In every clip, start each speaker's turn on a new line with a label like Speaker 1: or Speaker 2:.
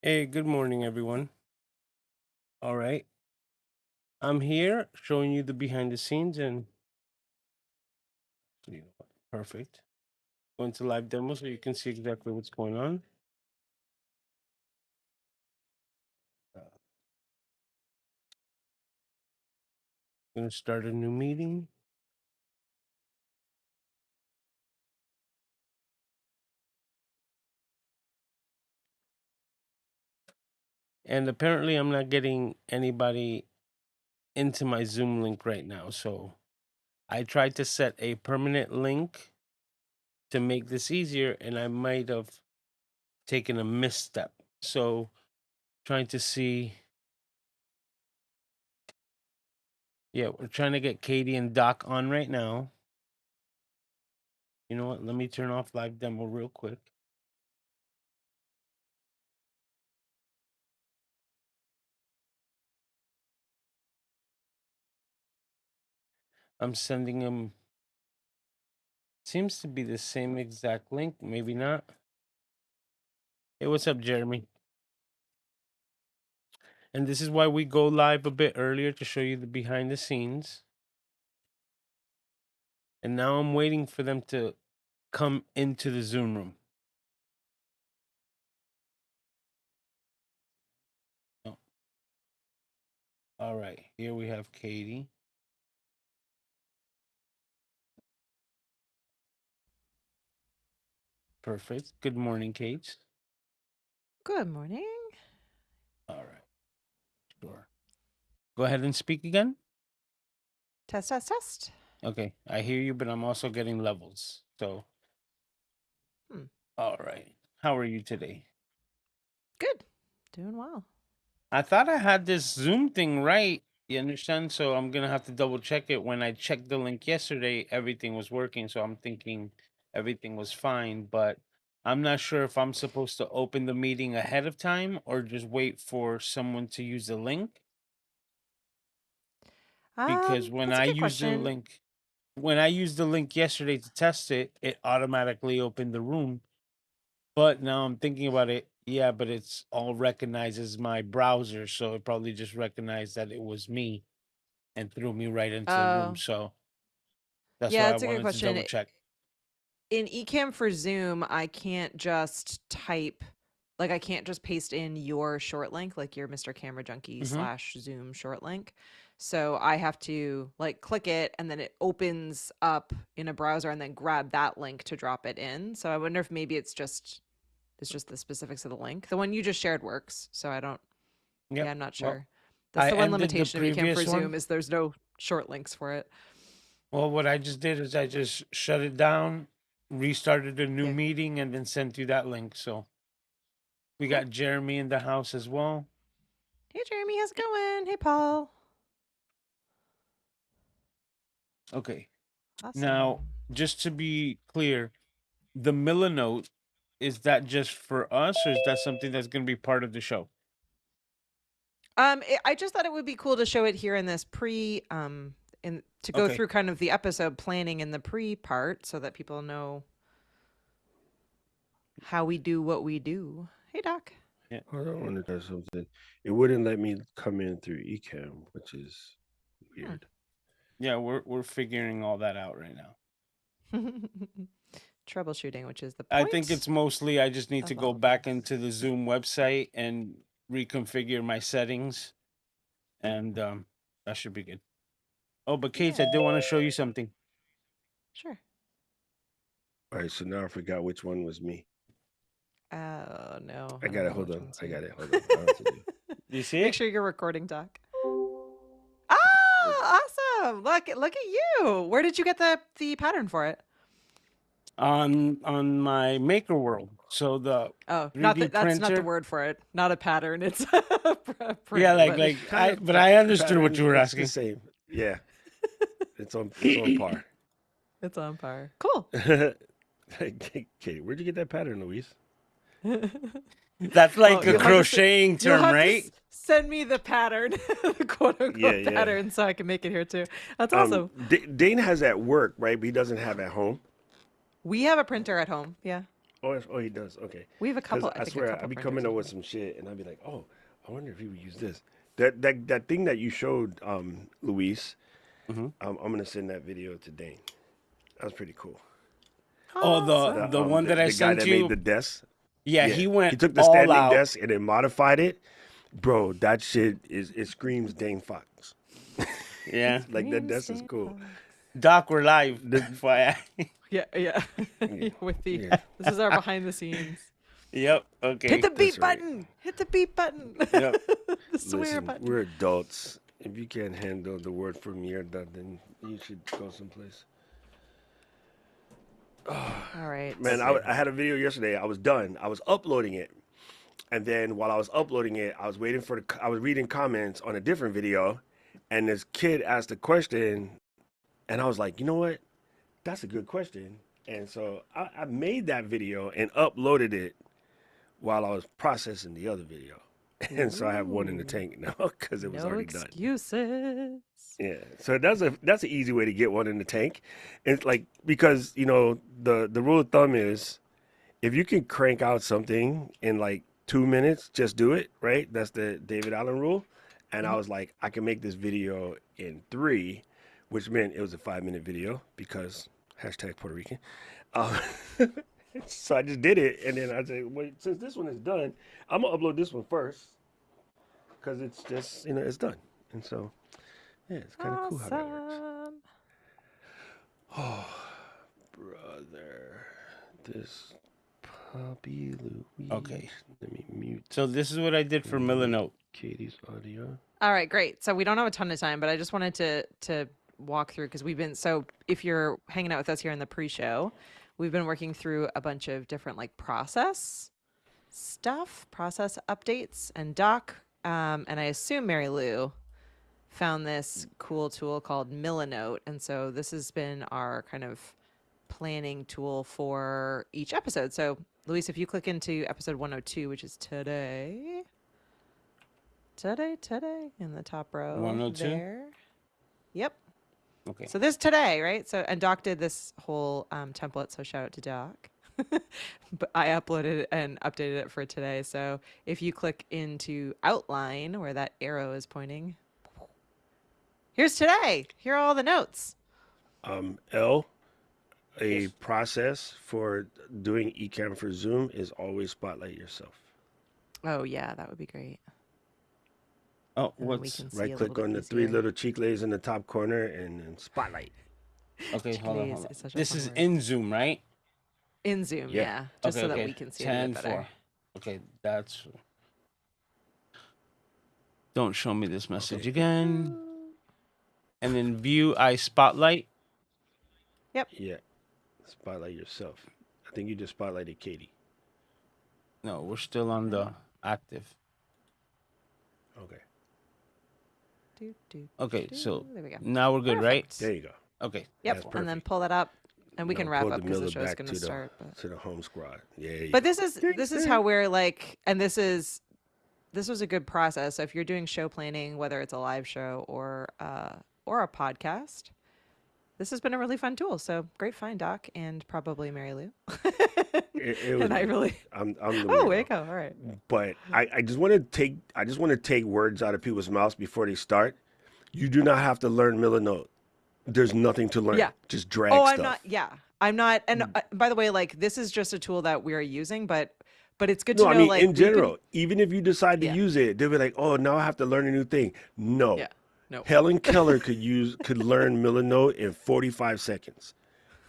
Speaker 1: Hey, good morning, everyone. All right. I'm here showing you the behind the scenes and you know, perfect. Going to live demo so you can see exactly what's going on. Uh, Gonna start a new meeting. And apparently I'm not getting anybody into my Zoom link right now. So I tried to set a permanent link to make this easier, and I might have taken a misstep. So trying to see. Yeah, we're trying to get Katie and Doc on right now. You know what? Let me turn off live demo real quick. I'm sending them. Seems to be the same exact link. Maybe not. Hey, what's up, Jeremy? And this is why we go live a bit earlier to show you the behind the scenes. And now I'm waiting for them to come into the Zoom room. Oh. All right, here we have Katie. Perfect. Good morning, Kate.
Speaker 2: Good morning.
Speaker 1: All right, sure. Go ahead and speak again.
Speaker 2: Test, test, test.
Speaker 1: Okay, I hear you, but I'm also getting levels. So,
Speaker 2: Hmm.
Speaker 1: all right. How are you today?
Speaker 2: Good. Doing well.
Speaker 1: I thought I had this Zoom thing right. You understand? So I'm gonna have to double check it. When I checked the link yesterday, everything was working. So I'm thinking everything was fine, but I'm not sure if I'm supposed to open the meeting ahead of time or just wait for someone to use the link. Because
Speaker 2: That's a good question.
Speaker 1: when I used the link yesterday to test it, it automatically opened the room. But now I'm thinking about it. Yeah, but it's all recognizes my browser, so it probably just recognized that it was me and threw me right into the room.
Speaker 2: Oh,
Speaker 1: So that's
Speaker 2: yeah,
Speaker 1: why I
Speaker 2: that's a good
Speaker 1: wanted to
Speaker 2: question.
Speaker 1: double check.
Speaker 2: In Ecamm for Zoom, I can't just type, like, I can't just paste in your short link, like your Mr. Camera Junkie
Speaker 1: Hmm.
Speaker 2: slash Zoom short link. So I have to like click it and then it opens up in a browser and then grab that link to drop it in. So I wonder if maybe it's just the specifics of the link. The one you just shared works. So I don't Yeah,
Speaker 1: Yep.
Speaker 2: I'm not
Speaker 1: Well,
Speaker 2: sure. That's
Speaker 1: I
Speaker 2: the one
Speaker 1: ended the
Speaker 2: limitation of Ecamm for
Speaker 1: previous one.
Speaker 2: Zoom is there's no short links for it.
Speaker 1: Well, what I just did is I just shut it down, restarted a new
Speaker 2: Yeah.
Speaker 1: meeting, and then sent you that link. So we
Speaker 2: Cool.
Speaker 1: got Jeremy in the house as well.
Speaker 2: Hey Jeremy, how's it going? Hey Paul.
Speaker 1: Okay. Now,
Speaker 2: Awesome.
Speaker 1: just to be clear, the Milanote, is that just for us or is that something that's going to be part of the show?
Speaker 2: I just thought it would be cool to show it here in this in to go
Speaker 1: Okay.
Speaker 2: through kind of the episode planning in the pre part so that people know how we do what we do. Hey Doc.
Speaker 1: Yeah.
Speaker 3: Hold on, I want to try something. It wouldn't let me come in through Ecamm, which is weird.
Speaker 1: Yeah, we're figuring all that out right now.
Speaker 2: Hmm. Troubleshooting, which is the
Speaker 1: I think
Speaker 2: point
Speaker 1: it's mostly I just need to
Speaker 2: of
Speaker 1: go
Speaker 2: all of
Speaker 1: back
Speaker 2: this.
Speaker 1: into the Zoom website and reconfigure my settings, and that should be good. Oh, but Kate, I
Speaker 2: Yeah,
Speaker 1: did want to show you something.
Speaker 2: sure.
Speaker 3: All right, so now I forgot which one was me.
Speaker 2: Oh no,
Speaker 3: I
Speaker 2: I don't
Speaker 3: got it.
Speaker 2: know
Speaker 3: Hold
Speaker 2: which
Speaker 3: on.
Speaker 2: one's
Speaker 3: I
Speaker 2: you.
Speaker 3: got it. Hold on. I know what to do.
Speaker 1: Do you see
Speaker 2: Make
Speaker 1: it
Speaker 2: sure you're recording, Doc.
Speaker 3: Hold
Speaker 2: Ah, awesome! Look at you. Where did you get the pattern for it?
Speaker 1: on my Maker World? So the
Speaker 2: Oh, not
Speaker 1: 3D
Speaker 2: that that's not the
Speaker 1: printer.
Speaker 2: word for it. Not a pattern. It's a
Speaker 1: Yeah,
Speaker 2: printer, but
Speaker 3: kind of
Speaker 1: but I understood what
Speaker 3: pattern.
Speaker 1: you were
Speaker 3: It's the
Speaker 1: asking.
Speaker 3: same. Yeah, it's on par.
Speaker 2: it's on par. Cool.
Speaker 3: Okay, where'd you get that pattern, Luis?
Speaker 1: That's
Speaker 2: Well,
Speaker 1: like a
Speaker 2: you'll have to s-
Speaker 1: crocheting
Speaker 2: you'll
Speaker 1: term,
Speaker 2: have to
Speaker 1: right?
Speaker 2: send me the pattern, the quote
Speaker 3: Yeah,
Speaker 2: unquote
Speaker 3: yeah.
Speaker 2: pattern, so I can make it here too. That's awesome.
Speaker 3: Dane has at work, right? But he doesn't have at home.
Speaker 2: We have a printer at home. Yeah.
Speaker 3: Oh, he does. Okay.
Speaker 2: We have a
Speaker 3: Because
Speaker 2: couple. I
Speaker 3: I
Speaker 2: think a
Speaker 3: swear,
Speaker 2: couple
Speaker 3: I'd be
Speaker 2: printers
Speaker 3: coming up
Speaker 2: in
Speaker 3: with
Speaker 2: here.
Speaker 3: some shit, and I'd be like, "Oh, I wonder if he would use this." That thing that you showed, Luis.
Speaker 1: Hmm.
Speaker 3: I'm gonna send that video to Dane. That was pretty cool.
Speaker 1: Oh, the
Speaker 2: Awesome.
Speaker 1: the one that I
Speaker 3: The guy
Speaker 1: sent
Speaker 3: that made
Speaker 1: you.
Speaker 3: the desk.
Speaker 1: Yeah,
Speaker 3: Yeah,
Speaker 1: he
Speaker 3: he
Speaker 1: went
Speaker 3: took the
Speaker 1: all
Speaker 3: standing
Speaker 1: out.
Speaker 3: desk and then modified it. Bro, that shit is it screams Dane Fox.
Speaker 1: Yeah,
Speaker 3: Like that
Speaker 2: Screams
Speaker 3: desk is
Speaker 2: Dane
Speaker 3: cool.
Speaker 2: Fox.
Speaker 1: Doc, we're live.
Speaker 3: The,
Speaker 1: FYI.
Speaker 2: Yeah, yeah.
Speaker 3: yeah,
Speaker 2: With the
Speaker 3: yeah,
Speaker 2: this is our behind the scenes.
Speaker 1: Yep.
Speaker 2: Hit
Speaker 1: Okay.
Speaker 2: the
Speaker 3: that's
Speaker 2: beep
Speaker 3: right.
Speaker 2: button. Hit the beep button.
Speaker 1: Yep.
Speaker 2: The swear
Speaker 3: Listen,
Speaker 2: button.
Speaker 3: we're adults. If you can't handle the word from mierda, then you should go someplace.
Speaker 2: All right.
Speaker 3: Man,
Speaker 1: Okay.
Speaker 3: I had a video yesterday. I was done. I was uploading it, and then while I was uploading it, I was waiting for I was reading comments on a different video, and this kid asked a question, and I was like, you know what? That's a good question. And so I made that video and uploaded it while I was processing the other video. And so I have one in the
Speaker 2: Ooh.
Speaker 3: tank now because it was
Speaker 2: No
Speaker 3: already done.
Speaker 2: excuses.
Speaker 3: Yeah. So that's an easy way to get one in the tank. It's like because the rule of thumb is if you can crank out something in like 2 minutes, just do it, right? That's the David Allen rule. And I
Speaker 2: Mhm.
Speaker 3: was like, I can make this video in 3, which meant it was a 5-minute video because hashtag Puerto Rican. Uh, so I just did it, and then I said, wait, since this one is done, I'm gonna upload this one first because it's just it's done. And so yeah, it's kind of cool how that works.
Speaker 2: Awesome.
Speaker 3: Oh, brother, this puppy Louise.
Speaker 1: Okay.
Speaker 3: Let me mute
Speaker 1: So this is what I did for Milanote.
Speaker 3: Katie's audio.
Speaker 2: All right, great. So we don't have a ton of time, but I just wanted to walk through because we've been so if you're hanging out with us here in the pre-show, we've been working through a bunch of different like process stuff, process updates, and Doc, and I assume Mary Lou found this cool tool called Milanote, and so this has been our kind of planning tool for each episode. So Luis, if you click into episode 102, which is today in the top row
Speaker 1: 102.
Speaker 2: there. Yep.
Speaker 1: Okay.
Speaker 2: So this today, right? So and Doc did this whole template. So shout out to Doc. But I uploaded it and updated it for today. So if you click into outline where that arrow is pointing, here's today. Here are all the notes.
Speaker 3: L, a
Speaker 1: Yes.
Speaker 3: process for doing eCam for Zoom is always spotlight yourself.
Speaker 2: Oh yeah, that would be great.
Speaker 1: Oh,
Speaker 2: And then we
Speaker 1: what's
Speaker 2: can see
Speaker 3: Right
Speaker 2: a
Speaker 3: click
Speaker 2: little
Speaker 3: on
Speaker 2: bit
Speaker 3: the 3
Speaker 2: easier.
Speaker 3: little cheekles in the top corner and then spotlight.
Speaker 1: okay? Hold on,
Speaker 2: Chiclets
Speaker 1: hold on.
Speaker 2: is such a
Speaker 1: This
Speaker 2: fun
Speaker 1: is
Speaker 2: word.
Speaker 1: in Zoom, right?
Speaker 2: In Zoom,
Speaker 3: Yeah.
Speaker 2: yeah, just
Speaker 1: Okay,
Speaker 2: so that
Speaker 1: okay.
Speaker 2: we can see it a
Speaker 1: 10
Speaker 2: bit better.
Speaker 1: 4. Okay, that's. Don't show me this message
Speaker 3: Okay.
Speaker 1: again. And then view I spotlight.
Speaker 2: Yep.
Speaker 3: Yeah. Spotlight yourself. I think you just spotlighted Katie.
Speaker 1: No, we're still on the active.
Speaker 3: Okay. Okay,
Speaker 1: So
Speaker 2: There we go.
Speaker 1: now we're good, right?
Speaker 2: Perfect.
Speaker 3: there you go.
Speaker 1: Okay.
Speaker 2: Yep.
Speaker 3: That's
Speaker 2: And
Speaker 3: perfect.
Speaker 2: then pull that up, and we can
Speaker 3: Now
Speaker 2: wrap
Speaker 3: pull
Speaker 2: up
Speaker 3: the
Speaker 2: because the
Speaker 3: Miller
Speaker 2: show's
Speaker 3: back
Speaker 2: going to start.
Speaker 3: to the home squad. Yeah.
Speaker 2: But this is how we're like, and this was a good process. So if you're doing show planning, whether it's a live show or a podcast, this has been a really fun tool. So great find, Doc, and probably Mary Lou.
Speaker 3: It was
Speaker 2: And I
Speaker 3: me.
Speaker 2: really
Speaker 3: I'm the
Speaker 2: oh,
Speaker 3: weirdo.
Speaker 2: way to go. All right.
Speaker 3: But I just want to take words out of people's mouths before they start. You do not have to learn Milanote. There's nothing to learn.
Speaker 2: Yeah.
Speaker 3: Just drag
Speaker 2: Oh, I'm not.
Speaker 3: stuff.
Speaker 2: Yeah, I'm not. And by the way, like this is just a tool that we are using, but it's good
Speaker 3: No,
Speaker 2: to
Speaker 3: I
Speaker 2: know.
Speaker 3: mean
Speaker 2: Like
Speaker 3: in
Speaker 2: we've been.
Speaker 3: general. Even if you decide to
Speaker 2: Yeah.
Speaker 3: use it, they'll be like, "Oh, now I have to learn a new thing." No,
Speaker 2: Yeah. No.
Speaker 3: Helen Keller could learn Milanote in 45 seconds.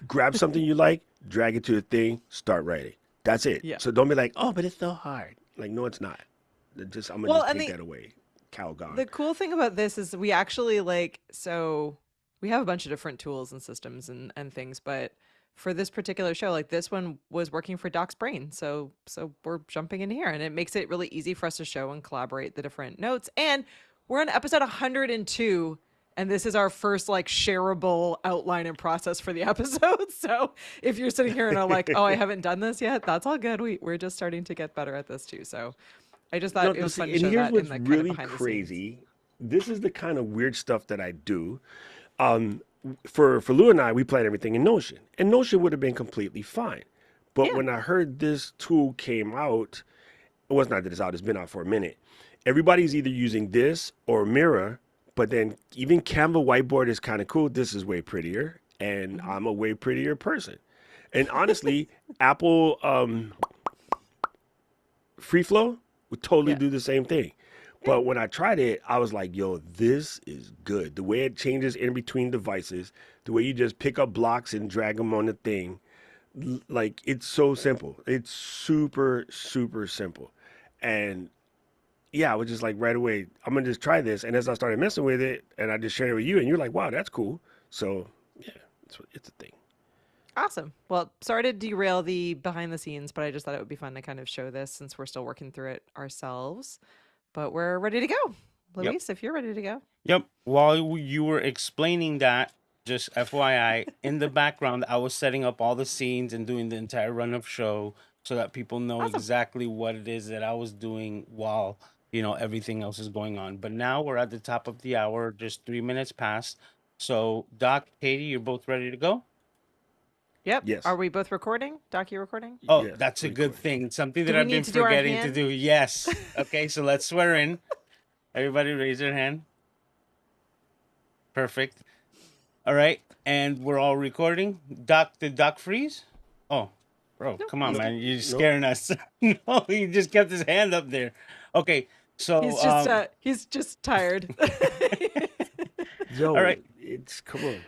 Speaker 3: Grab something you like, drag it to the thing, start writing. That's it.
Speaker 2: Yeah.
Speaker 3: So don't be like, "Oh, but it's so hard." Like, no, it's not. I'm gonna
Speaker 2: Well,
Speaker 3: just
Speaker 2: and
Speaker 3: take
Speaker 2: the
Speaker 3: that away. Calgon.
Speaker 2: the cool thing about this is we actually like so we have a bunch of different tools and systems and things, but for this particular show, like this one was working for Doc's brain. So we're jumping in here and it makes it really easy for us to show and collaborate the different notes. And we're on episode 102 and this is our first like shareable outline and process for the episode. So if you're sitting here and are like, "Oh, I haven't done this yet," that's all good. We're just starting to get better at this too. So I just thought it
Speaker 3: No,
Speaker 2: was
Speaker 3: see,
Speaker 2: fun to
Speaker 3: and
Speaker 2: show
Speaker 3: here's
Speaker 2: that in
Speaker 3: what's
Speaker 2: the kind of
Speaker 3: really
Speaker 2: behind the scenes.
Speaker 3: crazy. This is the kind of weird stuff that I do. Um, for Lou and I, we plan everything in Notion, and Notion would have been completely fine. But
Speaker 2: Yeah.
Speaker 3: when I heard this tool came out, well, it's not that it's out, it's been out for a minute. Everybody's either using this or Mira, but then even Canva whiteboard is kind of cool. This is way prettier, and
Speaker 2: Hmm.
Speaker 3: I'm a way prettier person. And honestly, Apple Free Flow would totally
Speaker 2: Yeah.
Speaker 3: do the same thing.
Speaker 2: Yeah.
Speaker 3: But when I tried it, I was like, yo, this is good. The way it changes in between devices, the way you just pick up blocks and drag them on the thing, like it's so simple. It's super, super simple. And yeah, I was just like right away, I'm gonna just try this. And as I started messing with it and I just shared it with you, and you're like, wow, that's cool. So yeah, it's a thing.
Speaker 2: Awesome. Well, sorry to derail the behind the scenes, but I just thought it would be fun to kind of show this since we're still working through it ourselves. But we're ready to go.
Speaker 1: Yep.
Speaker 2: Luis, if you're ready to go.
Speaker 1: Yep. While you were explaining that, just FYI, in the background, I was setting up all the scenes and doing the entire run of show so that people know
Speaker 2: Awesome.
Speaker 1: exactly what it is that I was doing while, everything else is going on. But now we're at the top of the hour, just 3 minutes past. So, Doc, Katie, you're both ready to go?
Speaker 2: Yep. Are
Speaker 3: Yes.
Speaker 2: we both recording? Doc, you recording?
Speaker 1: Oh,
Speaker 3: Yes.
Speaker 1: that's a good
Speaker 3: Recording.
Speaker 1: thing. Something
Speaker 2: Do
Speaker 1: that
Speaker 2: we
Speaker 1: I've
Speaker 2: need
Speaker 1: been
Speaker 2: to do our
Speaker 1: forgetting to
Speaker 2: hand?
Speaker 1: do. Yes. Okay, so let's swear in. Everybody raise their hand. Perfect. All right. And we're all recording. Doc, did Doc freeze? Oh, bro,
Speaker 2: No,
Speaker 1: come on,
Speaker 2: he's
Speaker 3: Nope.
Speaker 2: good.
Speaker 1: man. You're
Speaker 3: Nope.
Speaker 1: scaring us. No, he just kept his hand up there. Okay. So,
Speaker 2: He's just tired.
Speaker 1: all
Speaker 3: Yo,
Speaker 1: right.
Speaker 3: it's come on.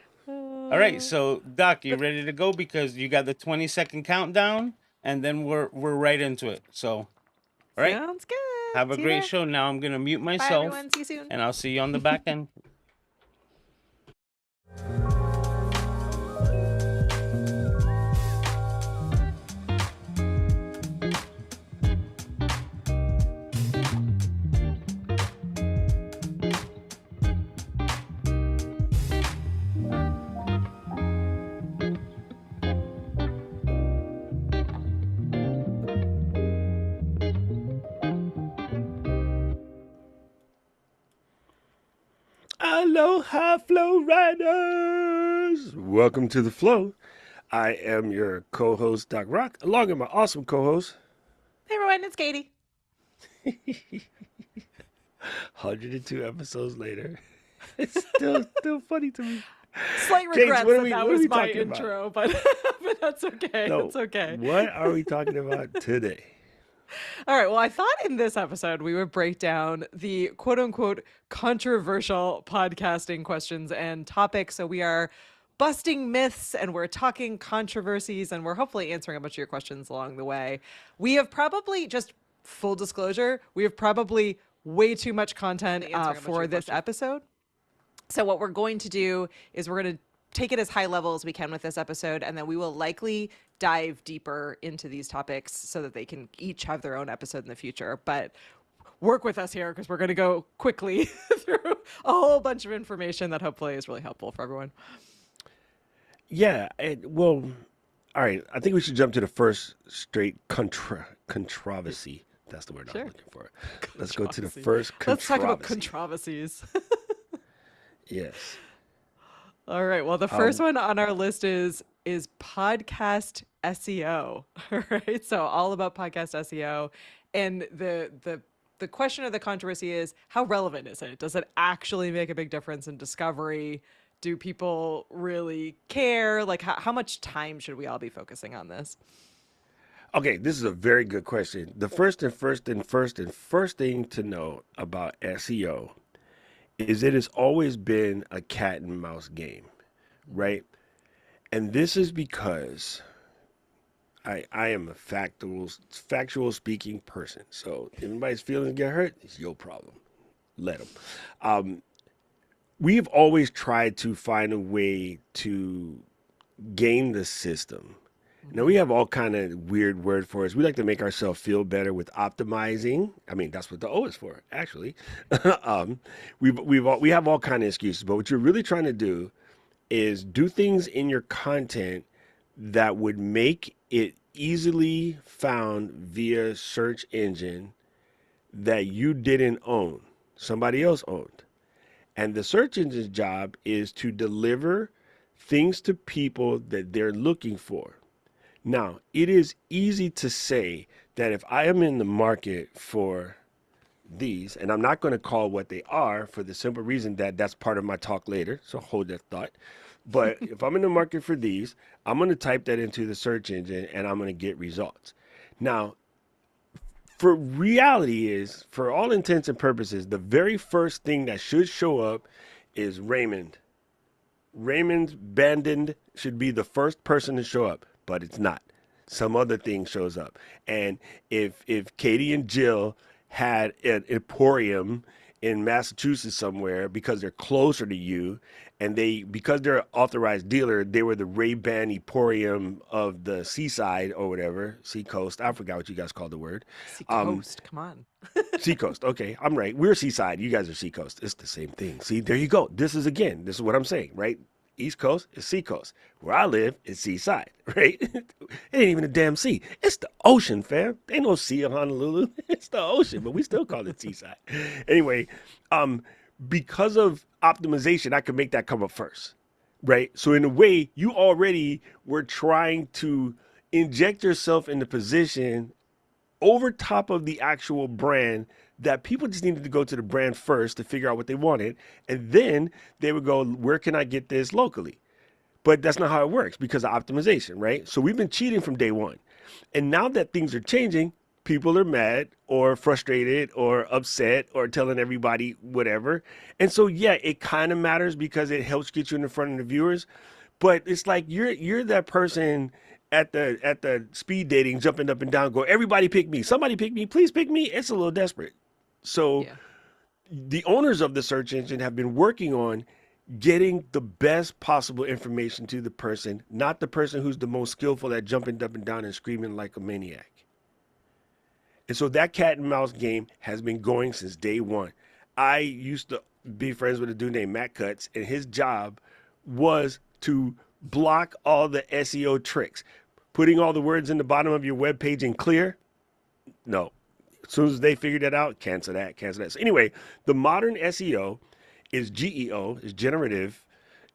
Speaker 1: All right.
Speaker 2: Uh,
Speaker 1: So, Doc, you
Speaker 2: but
Speaker 1: ready to go? Because you got the 20-second countdown and then we're right into it. So, all right.
Speaker 2: sounds good.
Speaker 1: Have a
Speaker 2: See you
Speaker 1: great
Speaker 2: there.
Speaker 1: show. Now I'm going to mute
Speaker 2: Bye,
Speaker 1: myself
Speaker 2: everyone. See you soon.
Speaker 1: and I'll see you on the back end.
Speaker 3: Aloha, Flow Riders! Welcome to the Flow. I am your co-host, Doc Rock, along with my awesome co-host,
Speaker 2: Hey, everyone. It's Katie.
Speaker 3: 102 episodes later. It's still funny to me.
Speaker 2: Slight
Speaker 3: James,
Speaker 2: regrets that that
Speaker 3: what are
Speaker 2: was
Speaker 3: we
Speaker 2: my
Speaker 3: talking about?
Speaker 2: intro, but but that's okay.
Speaker 3: No,
Speaker 2: That's okay.
Speaker 3: what are we talking about today?
Speaker 2: All right. Well, I thought in this episode we would break down the quote unquote controversial podcasting questions and topics. So we are busting myths and we're talking controversies and we're hopefully answering a bunch of your questions along the way. We have probably, just full disclosure, we have probably way too much content
Speaker 1: Answering a bunch of
Speaker 2: for
Speaker 1: your
Speaker 2: this
Speaker 1: questions.
Speaker 2: episode. So what we're going to do is we're going to take it as high level as we can with this episode, and then we will likely dive deeper into these topics so that they can each have their own episode in the future. But work with us here because we're going to go quickly through a whole bunch of information that hopefully is really helpful for everyone.
Speaker 3: Yeah, well, all right. I think we should jump to the first straight controversy. That's the word I
Speaker 2: Sure.
Speaker 3: was looking for. Let's go to the
Speaker 2: Controversy.
Speaker 3: first
Speaker 2: Let's talk about
Speaker 3: controversy.
Speaker 2: controversies.
Speaker 3: Yes.
Speaker 2: All right. Well, the first one on our list is podcast SEO. All right. So all about podcast SEO, and the question of the controversy is, how relevant is it? Does it actually make a big difference in discovery? Do people really care? Like, how much time should we all be focusing on this?
Speaker 3: Okay, this is a very good question. The first thing to know about SEO is it has always been a cat and mouse game, right? And this is because I am a factual speaking person. So if anybody's feelings get hurt, it's your problem. Let them. We've always tried to find a way to game the system. Now we have all kind of weird word for us. We like to make ourselves feel better with optimizing. I mean, that's what the O is for, actually. um, we have all kind of excuses, but what you're really trying to do is do things in your content that would make it easily found via search engine that you didn't own, somebody else owned. And the search engine's job is to deliver things to people that they're looking for. Now, it is easy to say that if I am in the market for these, and I'm not going to call what they are for the simple reason that that's part of my talk later, so hold that thought. But if I'm in the market for these, I'm going to type that into the search engine and I'm going to get results. Now, for reality is, for all intents and purposes, the very first thing that should show up is Raymond. Raymond's Bandon should be the first person to show up, but it's not. Some other thing shows up. And if Katie and Jill had an emporium in Massachusetts somewhere because they're closer to you, and they because they're an authorized dealer, they were the Ray-Ban Emporium of the seaside or whatever, seacoast. I forgot what you guys called the word.
Speaker 2: See,
Speaker 3: Um,
Speaker 2: coast, come on.
Speaker 3: Seacoast. Okay, I'm right. We're seaside. You guys are seacoast. It's the same thing. See, there you go. This is what I'm saying, right? East Coast is seacoast. Where I live is seaside, right? It ain't even a damn sea. It's the ocean, fam. Ain't no sea in Honolulu. It's the ocean, but we still call it seaside. Anyway, um, because of optimization, I could make that come up first, right? So in a way, you already were trying to inject yourself in the position over top of the actual brand that people just needed to go to the brand first to figure out what they wanted. And then they would go, where can I get this locally? But that's not how it works because of optimization, right? So we've been cheating from day one. And now that things are changing, people are mad or frustrated or upset or telling everybody whatever. And so, yeah, it kind of matters because it helps get you in the front of the viewers. But it's like you're that person at the speed dating, jumping up and down, go, everybody pick me, somebody pick me, please pick me. It's a little desperate. So
Speaker 2: Yeah.
Speaker 3: the owners of the search engine have been working on getting the best possible information to the person, not the person who's the most skillful at jumping up and down and screaming like a maniac. And so that cat and mouse game has been going since day one. I used to be friends with a dude named Matt Cutts, and his job was to block all the SEO tricks. Putting all the words in the bottom of your web page in clear, no. As soon as they figured that out, cancel that, cancel that. So anyway, the modern SEO is GEO, is generative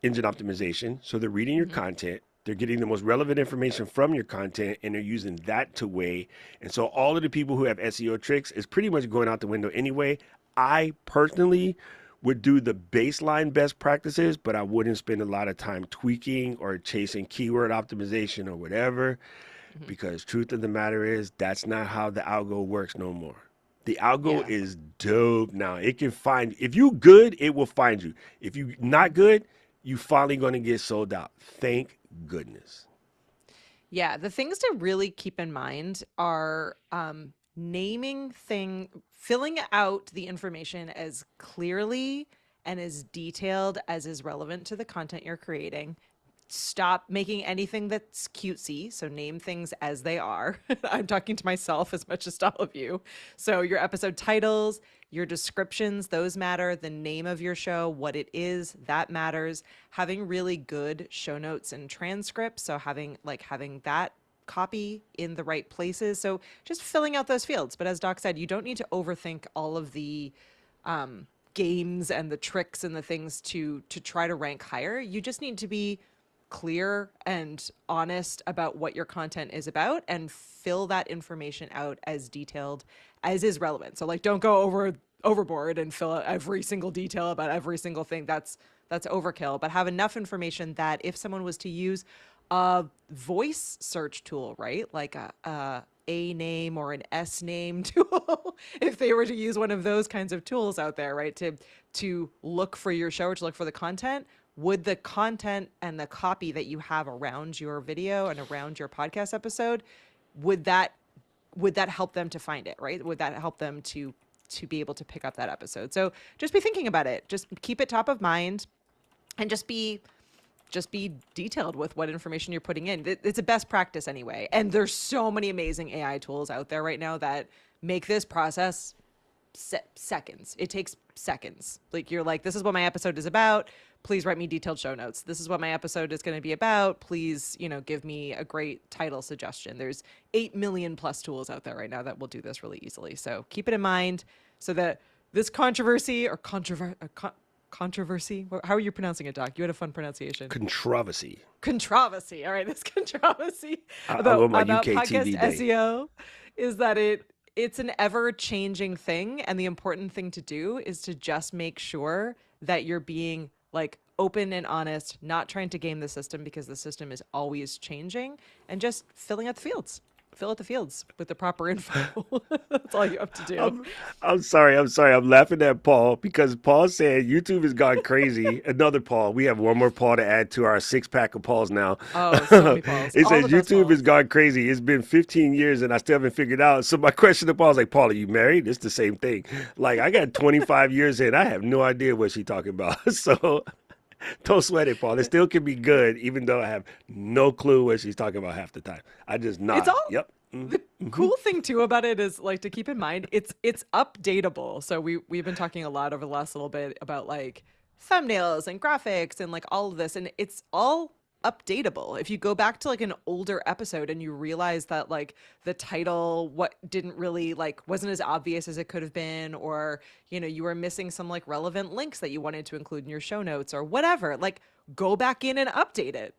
Speaker 3: engine optimization. So they're reading your
Speaker 2: Hmm.
Speaker 3: content, they're getting the most relevant information from your content, and they're using that to weigh. And so all of the people who have SEO tricks is pretty much going out the window anyway. I personally would do the baseline best practices, but I wouldn't spend a lot of time tweaking or chasing keyword optimization or whatever,
Speaker 2: Hmm.
Speaker 3: because truth of the matter is that's not how the algo works no more. The algo
Speaker 2: Yeah.
Speaker 3: is dope now. It can find if you good, it will find you. If you not good, you finally gonna get sold out. Thank goodness.
Speaker 2: Yeah, the things to really keep in mind are filling out the information as clearly and as detailed as is relevant to the content you're creating. Stop making anything that's cutesy. So name things as they are. I'm talking to myself as much as to all of you. So your episode titles, your descriptions, those matter. The name of your show, what it is, that matters. Having really good show notes and transcripts. So having that copy in the right places. So just filling out those fields. But as Doc said, you don't need to overthink all of the games and the tricks and the things to try to rank higher. You just need to be clear and honest about what your content is about and fill that information out as detailed as is relevant. So like don't go overboard and fill out every single detail about every single thing. That's overkill, but have enough information that if someone was to use a voice search tool, right? Like a name or an S name tool, if they were to use one of those kinds of tools out there, right? To look for your show or to look for the content, would the content and the copy that you have around your video and around your podcast episode, would that help them to find it, right? Would that help them to be able to pick up that episode? So just be thinking about it. Just keep it top of mind and just be detailed with what information you're putting in. It's a best practice anyway. And there's so many amazing AI tools out there right now that make this process seconds. It takes seconds. Like you're like, this is what my episode is about. Please write me detailed show notes. This is what my episode is going to be about. Please, give me a great title suggestion. There's 8 million plus tools out there right now that will do this really easily. So keep it in mind so that this controversy or controversy. How are you pronouncing it, Doc? You had a fun pronunciation.
Speaker 3: Controversy.
Speaker 2: Controversy. All right, this controversy
Speaker 3: I love my
Speaker 2: about
Speaker 3: UK
Speaker 2: podcast
Speaker 3: TV day.
Speaker 2: SEO is that it's an ever changing thing, and the important thing to do is to just make sure that you're being like open and honest, not trying to game the system because the system is always changing, and just filling out the fields. Fill out the fields with the proper info. That's all you have to do.
Speaker 3: I'm sorry. I'm laughing at Paul because Paul said YouTube has gone crazy. Another Paul. We have one more Paul to add to our 6-pack of Pauls now.
Speaker 2: Oh, so many Pauls.
Speaker 3: It
Speaker 2: All
Speaker 3: says
Speaker 2: the best
Speaker 3: YouTube has
Speaker 2: Pauls.
Speaker 3: gone crazy. It's been 15 years and I still haven't figured out. So my question to Paul is like, Paul, are you married? It's the same thing. Like I got 25 years in. I have no idea what she's talking about. So don't sweat it, Paul. It still can be good, even though I have no clue what she's talking about half the time. I just
Speaker 2: It's
Speaker 3: nod.
Speaker 2: all
Speaker 3: Yep.
Speaker 2: the cool thing too about it is like to keep in mind it's updatable. So we've been talking a lot over the last little bit about like thumbnails and graphics and like all of this, and it's all updatable. If you go back to like an older episode and you realize that like the title what didn't really like wasn't as obvious as it could have been, or you know you were missing some like relevant links that you wanted to include in your show notes or whatever, like go back in and update it.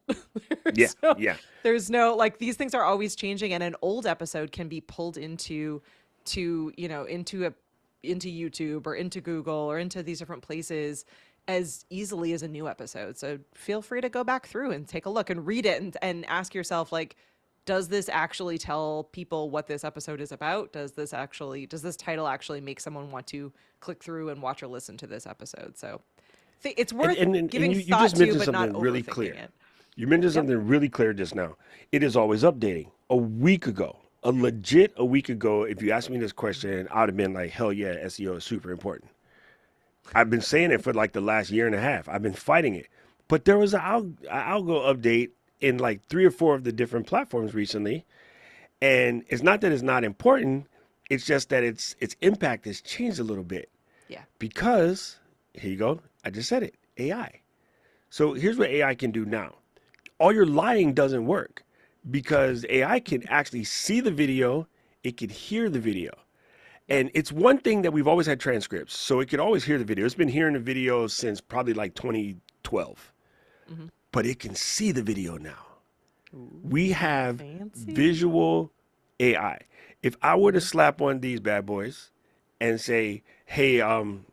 Speaker 3: Yeah.
Speaker 2: So
Speaker 3: Yeah.
Speaker 2: there's no like these things are always changing, and an old episode can be pulled into into YouTube or into Google or into these different places as easily as a new episode. So feel free to go back through and take a look and read it and ask yourself like, does this actually tell people what this episode is about? Does this title actually make someone want to click through and watch or listen to this episode? So it's worth giving
Speaker 3: you
Speaker 2: thought
Speaker 3: just
Speaker 2: to,
Speaker 3: mentioned
Speaker 2: but not
Speaker 3: something really
Speaker 2: overthinking
Speaker 3: clear.
Speaker 2: it.
Speaker 3: You mentioned
Speaker 2: Yep.
Speaker 3: something really clear just now. It is always updating. A week ago, a week ago, if you asked me this question, I would have been like, hell yeah, SEO is super important. I've been saying it for like the last year and a half. I've been fighting it. But there was an algo update in like 3 or 4 of the different platforms recently. And it's not that it's not important. It's just that its impact has changed a little bit.
Speaker 2: Yeah.
Speaker 3: Because, here you go, I just said it, AI. So here's what AI can do now. All your lying doesn't work because AI can actually see the video, it can hear the video. And it's one thing that we've always had transcripts, so it could always hear the video. It's been hearing the video since probably like 2012, but it can see the video now. We have
Speaker 2: Fancy.
Speaker 3: visual AI. If I were to slap one of these bad boys and say, hey,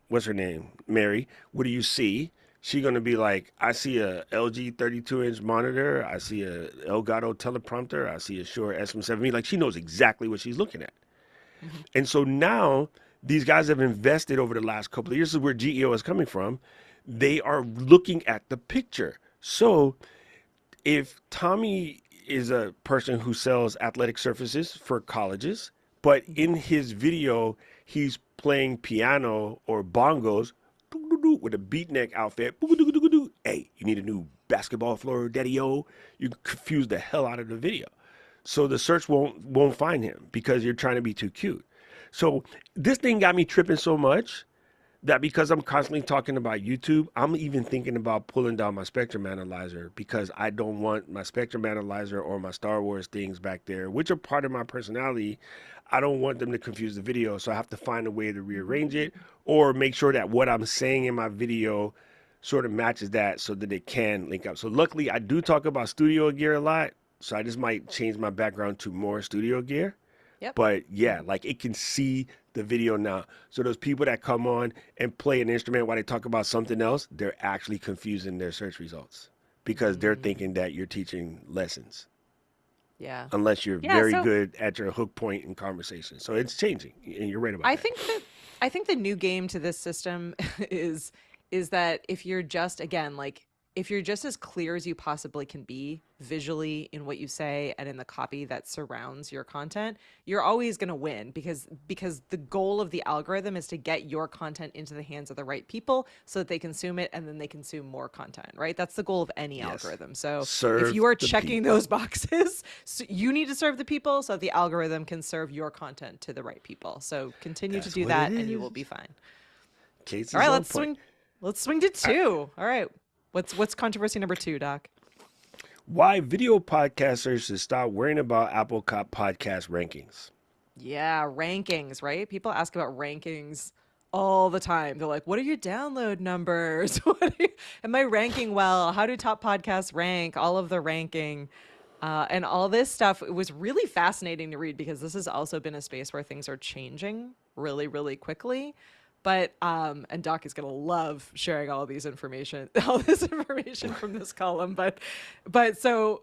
Speaker 3: what's her name? Mary, what do you see? She's going to be like, I see a LG 32-inch monitor. I see a Elgato teleprompter. I see a Shure SM7. Like, she knows exactly what she's looking at. And so now these guys have invested over the last couple of years. This is where GEO is coming from. They are looking at the picture. So if Tommy is a person who sells athletic surfaces for colleges, but in his video, he's playing piano or bongos with a beatnik outfit. Hey, you need a new basketball floor, daddy-o? You confuse the hell out of the video. So the search won't find him because you're trying to be too cute. So this thing got me tripping so much that because I'm constantly talking about YouTube, I'm even thinking about pulling down my spectrum analyzer because I don't want my spectrum analyzer or my Star Wars things back there, which are part of my personality. I don't want them to confuse the video, so I have to find a way to rearrange it or make sure that what I'm saying in my video sort of matches that so that it can link up. So luckily, I do talk about studio gear a lot, so I just might change my background to more studio gear.
Speaker 2: Yep.
Speaker 3: But yeah, like it can see the video now. So those people that come on and play an instrument while they talk about something else, they're actually confusing their search results because they're thinking that you're teaching lessons.
Speaker 2: Yeah.
Speaker 3: Unless you're
Speaker 2: Yeah,
Speaker 3: very
Speaker 2: so-
Speaker 3: good at your hook point in conversation. So it's changing, and you're right about
Speaker 2: I
Speaker 3: that.
Speaker 2: think the new game to this system is that if you're just again like if you're just as clear as you possibly can be visually in what you say and in the copy that surrounds your content, you're always going to win because the goal of the algorithm is to get your content into the hands of the right people so that they consume it and then they consume more content, right? That's the goal of any
Speaker 3: Yes.
Speaker 2: algorithm. So
Speaker 3: Serve
Speaker 2: if you are
Speaker 3: the
Speaker 2: checking
Speaker 3: people.
Speaker 2: those boxes, so you need to serve the people so the algorithm can serve your content to the right people. So continue to
Speaker 3: That's
Speaker 2: do
Speaker 3: what
Speaker 2: that
Speaker 3: it
Speaker 2: and you will
Speaker 3: is.
Speaker 2: be fine.
Speaker 3: Case is
Speaker 2: All right,
Speaker 3: on
Speaker 2: let's
Speaker 3: point.
Speaker 2: swing to 2. All right. What's controversy number 2, Doc?
Speaker 3: Why video podcasters should stop worrying about Apple podcast rankings.
Speaker 2: Yeah, rankings, right? People ask about rankings all the time. They're like, what are your download numbers? Am I ranking well? How do top podcasts rank? All of the ranking. And all this stuff, it was really fascinating to read because this has also been a space where things are changing really, really quickly. But and Doc is gonna love sharing all this information from this column. But so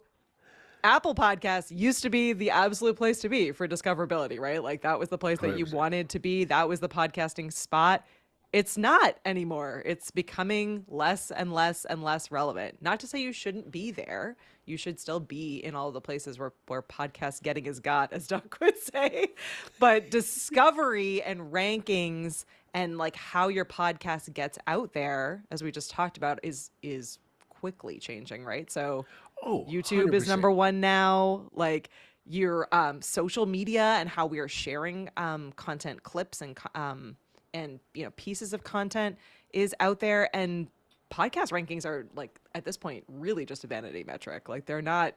Speaker 2: Apple Podcasts used to be the absolute place to be for discoverability, right? Like that was the place that you
Speaker 3: 100%.
Speaker 2: wanted to be. That was the podcasting spot. It's not anymore. It's becoming less and less and less relevant. Not to say you shouldn't be there. You should still be in all the places where podcast getting is got, as Doc would say. But discovery and rankings and like how your podcast gets out there, as we just talked about, is quickly changing, right? So
Speaker 3: Oh,
Speaker 2: YouTube is
Speaker 3: 100%.
Speaker 2: number one now. Like your social media and how we are sharing content clips and pieces of content is out there. And podcast rankings are like at this point really just a vanity metric. Like they're not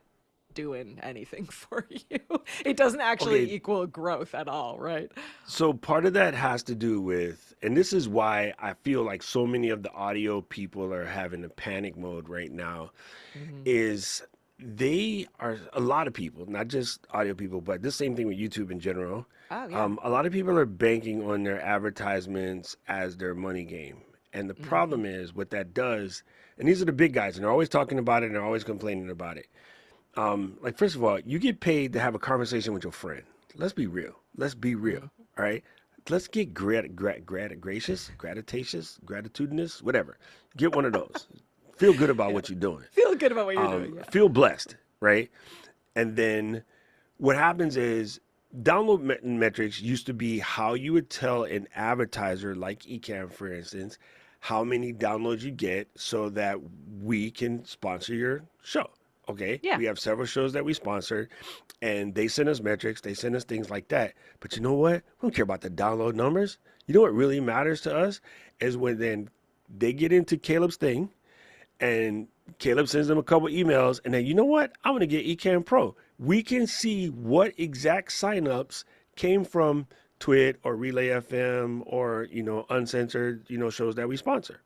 Speaker 2: doing anything for you. It doesn't actually
Speaker 3: Okay,
Speaker 2: equal growth at all, right?
Speaker 3: so part of that has to do with, and this is why I feel like so many of the audio people are having a panic mode right now,
Speaker 2: Mm-hmm.
Speaker 3: is they are a lot of people, not just audio people, but the same thing with YouTube in general.
Speaker 2: Oh yeah.
Speaker 3: A lot of people are banking on their advertisements as their money game. And the
Speaker 2: Mm-hmm.
Speaker 3: problem is what that does, and these are the big guys, and they're always talking about it and they're always complaining about it. Like, first of all, you get paid to have a conversation with your friend. Let's be real. Let's be real.
Speaker 2: Mm-hmm.
Speaker 3: All right. Let's get gracious, gratitudinous, whatever. Get one of those. Feel good about
Speaker 2: Yeah.
Speaker 3: what you're doing.
Speaker 2: Feel good about what you're doing. Yeah.
Speaker 3: Feel blessed, right? And then what happens is download metrics used to be how you would tell an advertiser like Ecamm, for instance, how many downloads you get so that we can sponsor your show. Okay,
Speaker 2: Yeah.
Speaker 3: we have several shows that we sponsor, and they send us metrics, they send us things like that. But you know what? We don't care about the download numbers. You know what really matters to us is when then they get into Caleb's thing and Caleb sends them a couple emails, and then you know what? I'm gonna get Ecamm Pro. We can see what exact signups came from Twit or Relay FM or uncensored shows that we sponsor.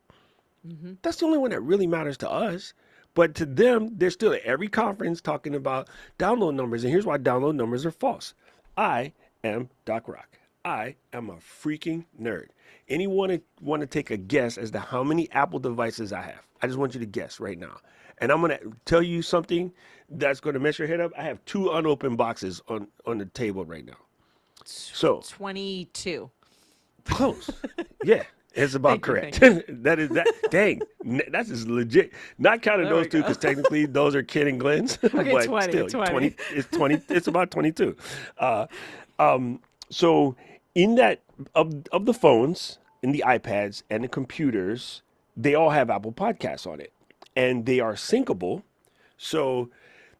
Speaker 2: Mm-hmm.
Speaker 3: That's the only one that really matters to us. But to them, they're still at every conference talking about download numbers, and here's why download numbers are false. I am Doc Rock. I am a freaking nerd. Anyone want to take a guess as to how many Apple devices I have? I just want you to guess right now. And I'm going to tell you something that's going to mess your head up. I have two unopened boxes on the table right now. So
Speaker 2: 22.
Speaker 3: close. Yeah, it's about
Speaker 2: Thank you.
Speaker 3: correct.
Speaker 2: Thank you.
Speaker 3: That is that. Dang, that's just legit. Not counting
Speaker 2: There we
Speaker 3: those two
Speaker 2: go.
Speaker 3: because technically those are Ken and Glenn's,
Speaker 2: Okay,
Speaker 3: but
Speaker 2: 20.
Speaker 3: still,
Speaker 2: 20.
Speaker 3: 20. It's 20. It's about 22. Uh, so in that of the phones, in the iPads and the computers, they all have Apple Podcasts on it, and they are syncable. So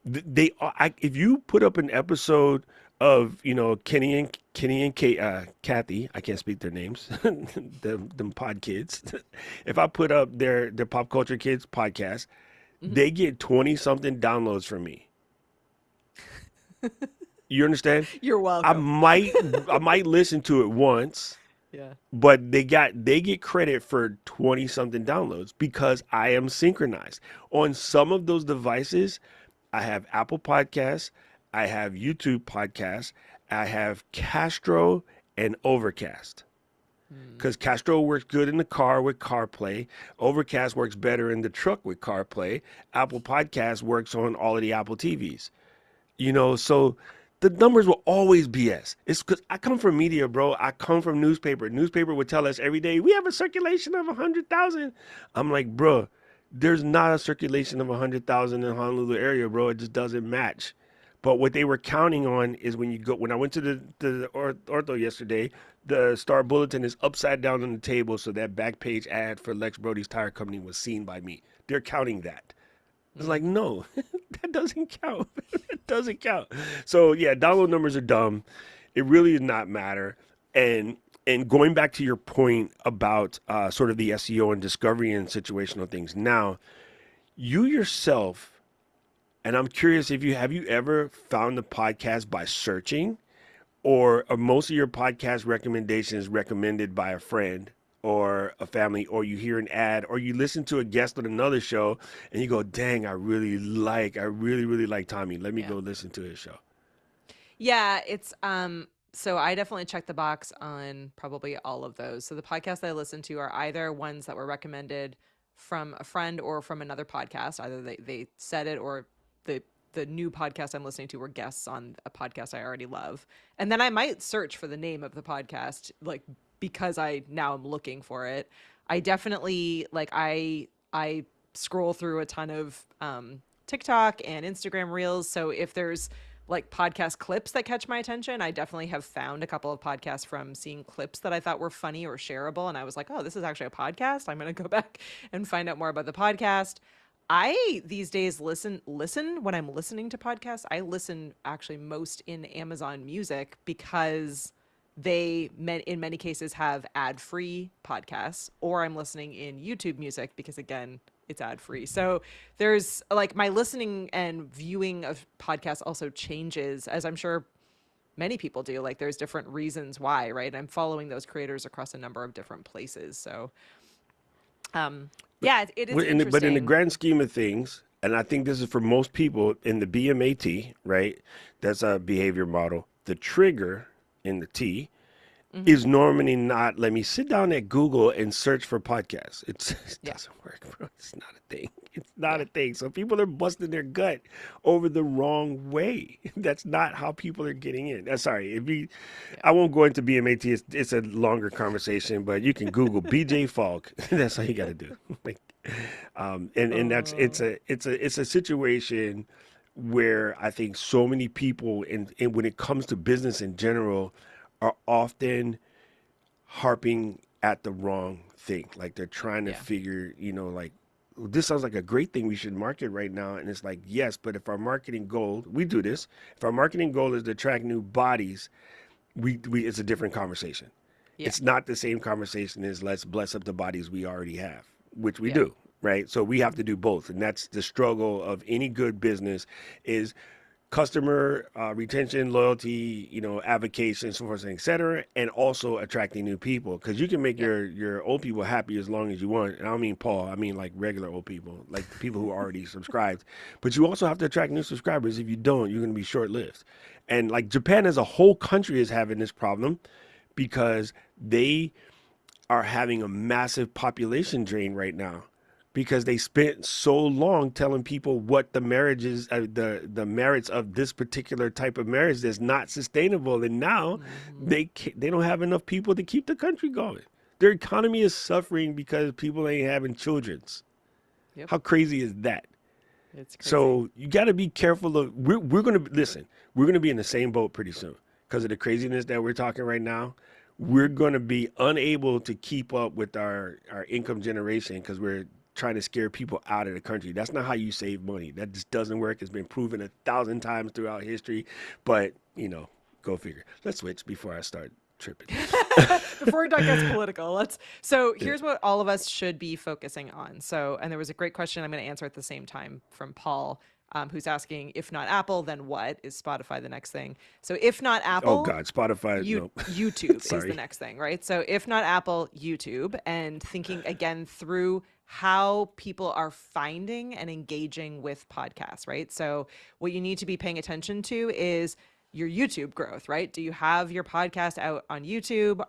Speaker 3: they are, if you put up an episode of Kenny and Kathy, I can't speak their names, them pod kids. If I put up their pop culture kids podcast,
Speaker 2: Mhm.
Speaker 3: they get 20 something downloads from me. You understand?
Speaker 2: You're
Speaker 3: I
Speaker 2: welcome.
Speaker 3: might I might listen to it once,
Speaker 2: Yeah.
Speaker 3: but they get credit for 20 something downloads because I am synchronized. On some of those devices, I have Apple Podcasts, I have YouTube Podcasts, I have Castro and Overcast.
Speaker 2: Mm.
Speaker 3: Because Castro works good in the car with CarPlay. Overcast works better in the truck with CarPlay. Apple Podcasts works on all of the Apple TVs. So the numbers will always BS. It's because I come from media, bro. I come from newspaper. Newspaper would tell us every day, we have a circulation of 100,000. I'm like, bro, there's not a circulation of 100,000 in Honolulu area, bro. It just doesn't match. But what they were counting on is when I went to the ortho yesterday, the Star Bulletin is upside down on the table, so that back page ad for Lex Brody's tire company was seen by me. They're counting that. It's like,
Speaker 2: Mm.
Speaker 3: no, that doesn't count. It doesn't count. So yeah, download numbers are dumb. It really does not matter. And going back to your point about sort of the SEO and discovery and situational things. Now, you yourself, and I'm curious if have you ever found the podcast by searching, or are most of your podcast recommendations recommended by a friend or a family, or you hear an ad, or you listen to a guest on another show and you go, dang, I really like Tommy. Let me
Speaker 2: Yeah.
Speaker 3: go listen to his show.
Speaker 2: Yeah, it's so I definitely check the box on probably all of those. So the podcasts that I listen to are either ones that were recommended from a friend or from another podcast. Either they said it, or the the new podcast I'm listening to were guests on a podcast I already love. And then I might search for the name of the podcast, like, because I now am looking for it. I definitely like I scroll through a ton of TikTok and Instagram reels. So if there's like podcast clips that catch my attention, I definitely have found a couple of podcasts from seeing clips that I thought were funny or shareable. And I was like, oh, this is actually a podcast. I'm going to go back and find out more about the podcast. I these days listen when I'm listening to podcasts. I listen actually most in Amazon Music because in many cases have ad-free podcasts, or I'm listening in YouTube Music because again, it's ad-free. So there's like my listening and viewing of podcasts also changes, as I'm sure many people do. Like there's different reasons why, right? I'm following those creators across a number of different places. So yeah, it is
Speaker 3: But in the
Speaker 2: interesting.
Speaker 3: grand scheme of things, and I think this is for most people in the BMAT, right? That's a behavior model. The trigger in the T
Speaker 2: Hmm.
Speaker 3: is normally not, let me sit down at Google and search for podcasts. It just
Speaker 2: Yeah.
Speaker 3: doesn't work, bro. It's not a thing. It's not
Speaker 2: Yeah.
Speaker 3: a thing. So people are busting their gut over the wrong way. That's not how people are getting in. Sorry,
Speaker 2: Yeah.
Speaker 3: I won't go into BMAT. It's a longer conversation, but you can Google BJ Falk. That's all you got to do. Like, and that's
Speaker 2: Oh,
Speaker 3: it's a situation where I think so many people, and when it comes to business in general, are often harping at the wrong thing. Like they're trying to
Speaker 2: yeah.
Speaker 3: figure, like, this sounds like a great thing we should market right now. And it's like, yes, but if our marketing goal, we do this, if our marketing goal is to attract new bodies, we it's a different conversation.
Speaker 2: Yeah.
Speaker 3: It's not the same conversation as let's bless up the bodies we already have, which we
Speaker 2: Yeah.
Speaker 3: do, right? So we have to do both. And that's the struggle of any good business is customer retention, loyalty, avocation, so forth, et cetera, and also attracting new people. Because you can make
Speaker 2: Yep.
Speaker 3: your old people happy as long as you want. And I don't mean Paul, I mean like regular old people, like the people who already subscribed. But you also have to attract new subscribers. If you don't, you're going to be short lived. And like Japan as a whole country is having this problem because they are having a massive population drain right now because they spent so long telling people what the marriages the merits of this particular type of marriage that's not sustainable, and now
Speaker 2: Hmm.
Speaker 3: they don't have enough people to keep the country going. Their economy is suffering because people ain't having children's.
Speaker 2: Yep.
Speaker 3: How crazy is that?
Speaker 2: It's crazy.
Speaker 3: So you got to be careful of we're going to listen. We're going to be in the same boat pretty soon because of the craziness that we're talking right now. We're
Speaker 2: Hmm.
Speaker 3: going to be unable to keep up with our income generation because we're trying to scare people out of the country. That's not how you save money. That just doesn't work. It's been proven 1,000 times throughout history. But go figure. Let's switch before I start tripping.
Speaker 2: Before it gets political, so
Speaker 3: Yeah.
Speaker 2: here's what all of us should be focusing on. So, and there was a great question I'm going to answer at the same time from Paul, who's asking, if not Apple, then what? Is Spotify the next thing? So if not
Speaker 3: Oh
Speaker 2: Apple,
Speaker 3: God, Spotify. No,
Speaker 2: YouTube is the
Speaker 3: sorry.
Speaker 2: next thing, right? So if not Apple, YouTube, and thinking again through how people are finding and engaging with podcasts, right? So what you need to be paying attention to is your YouTube growth, right? Do you have your podcast out on YouTube?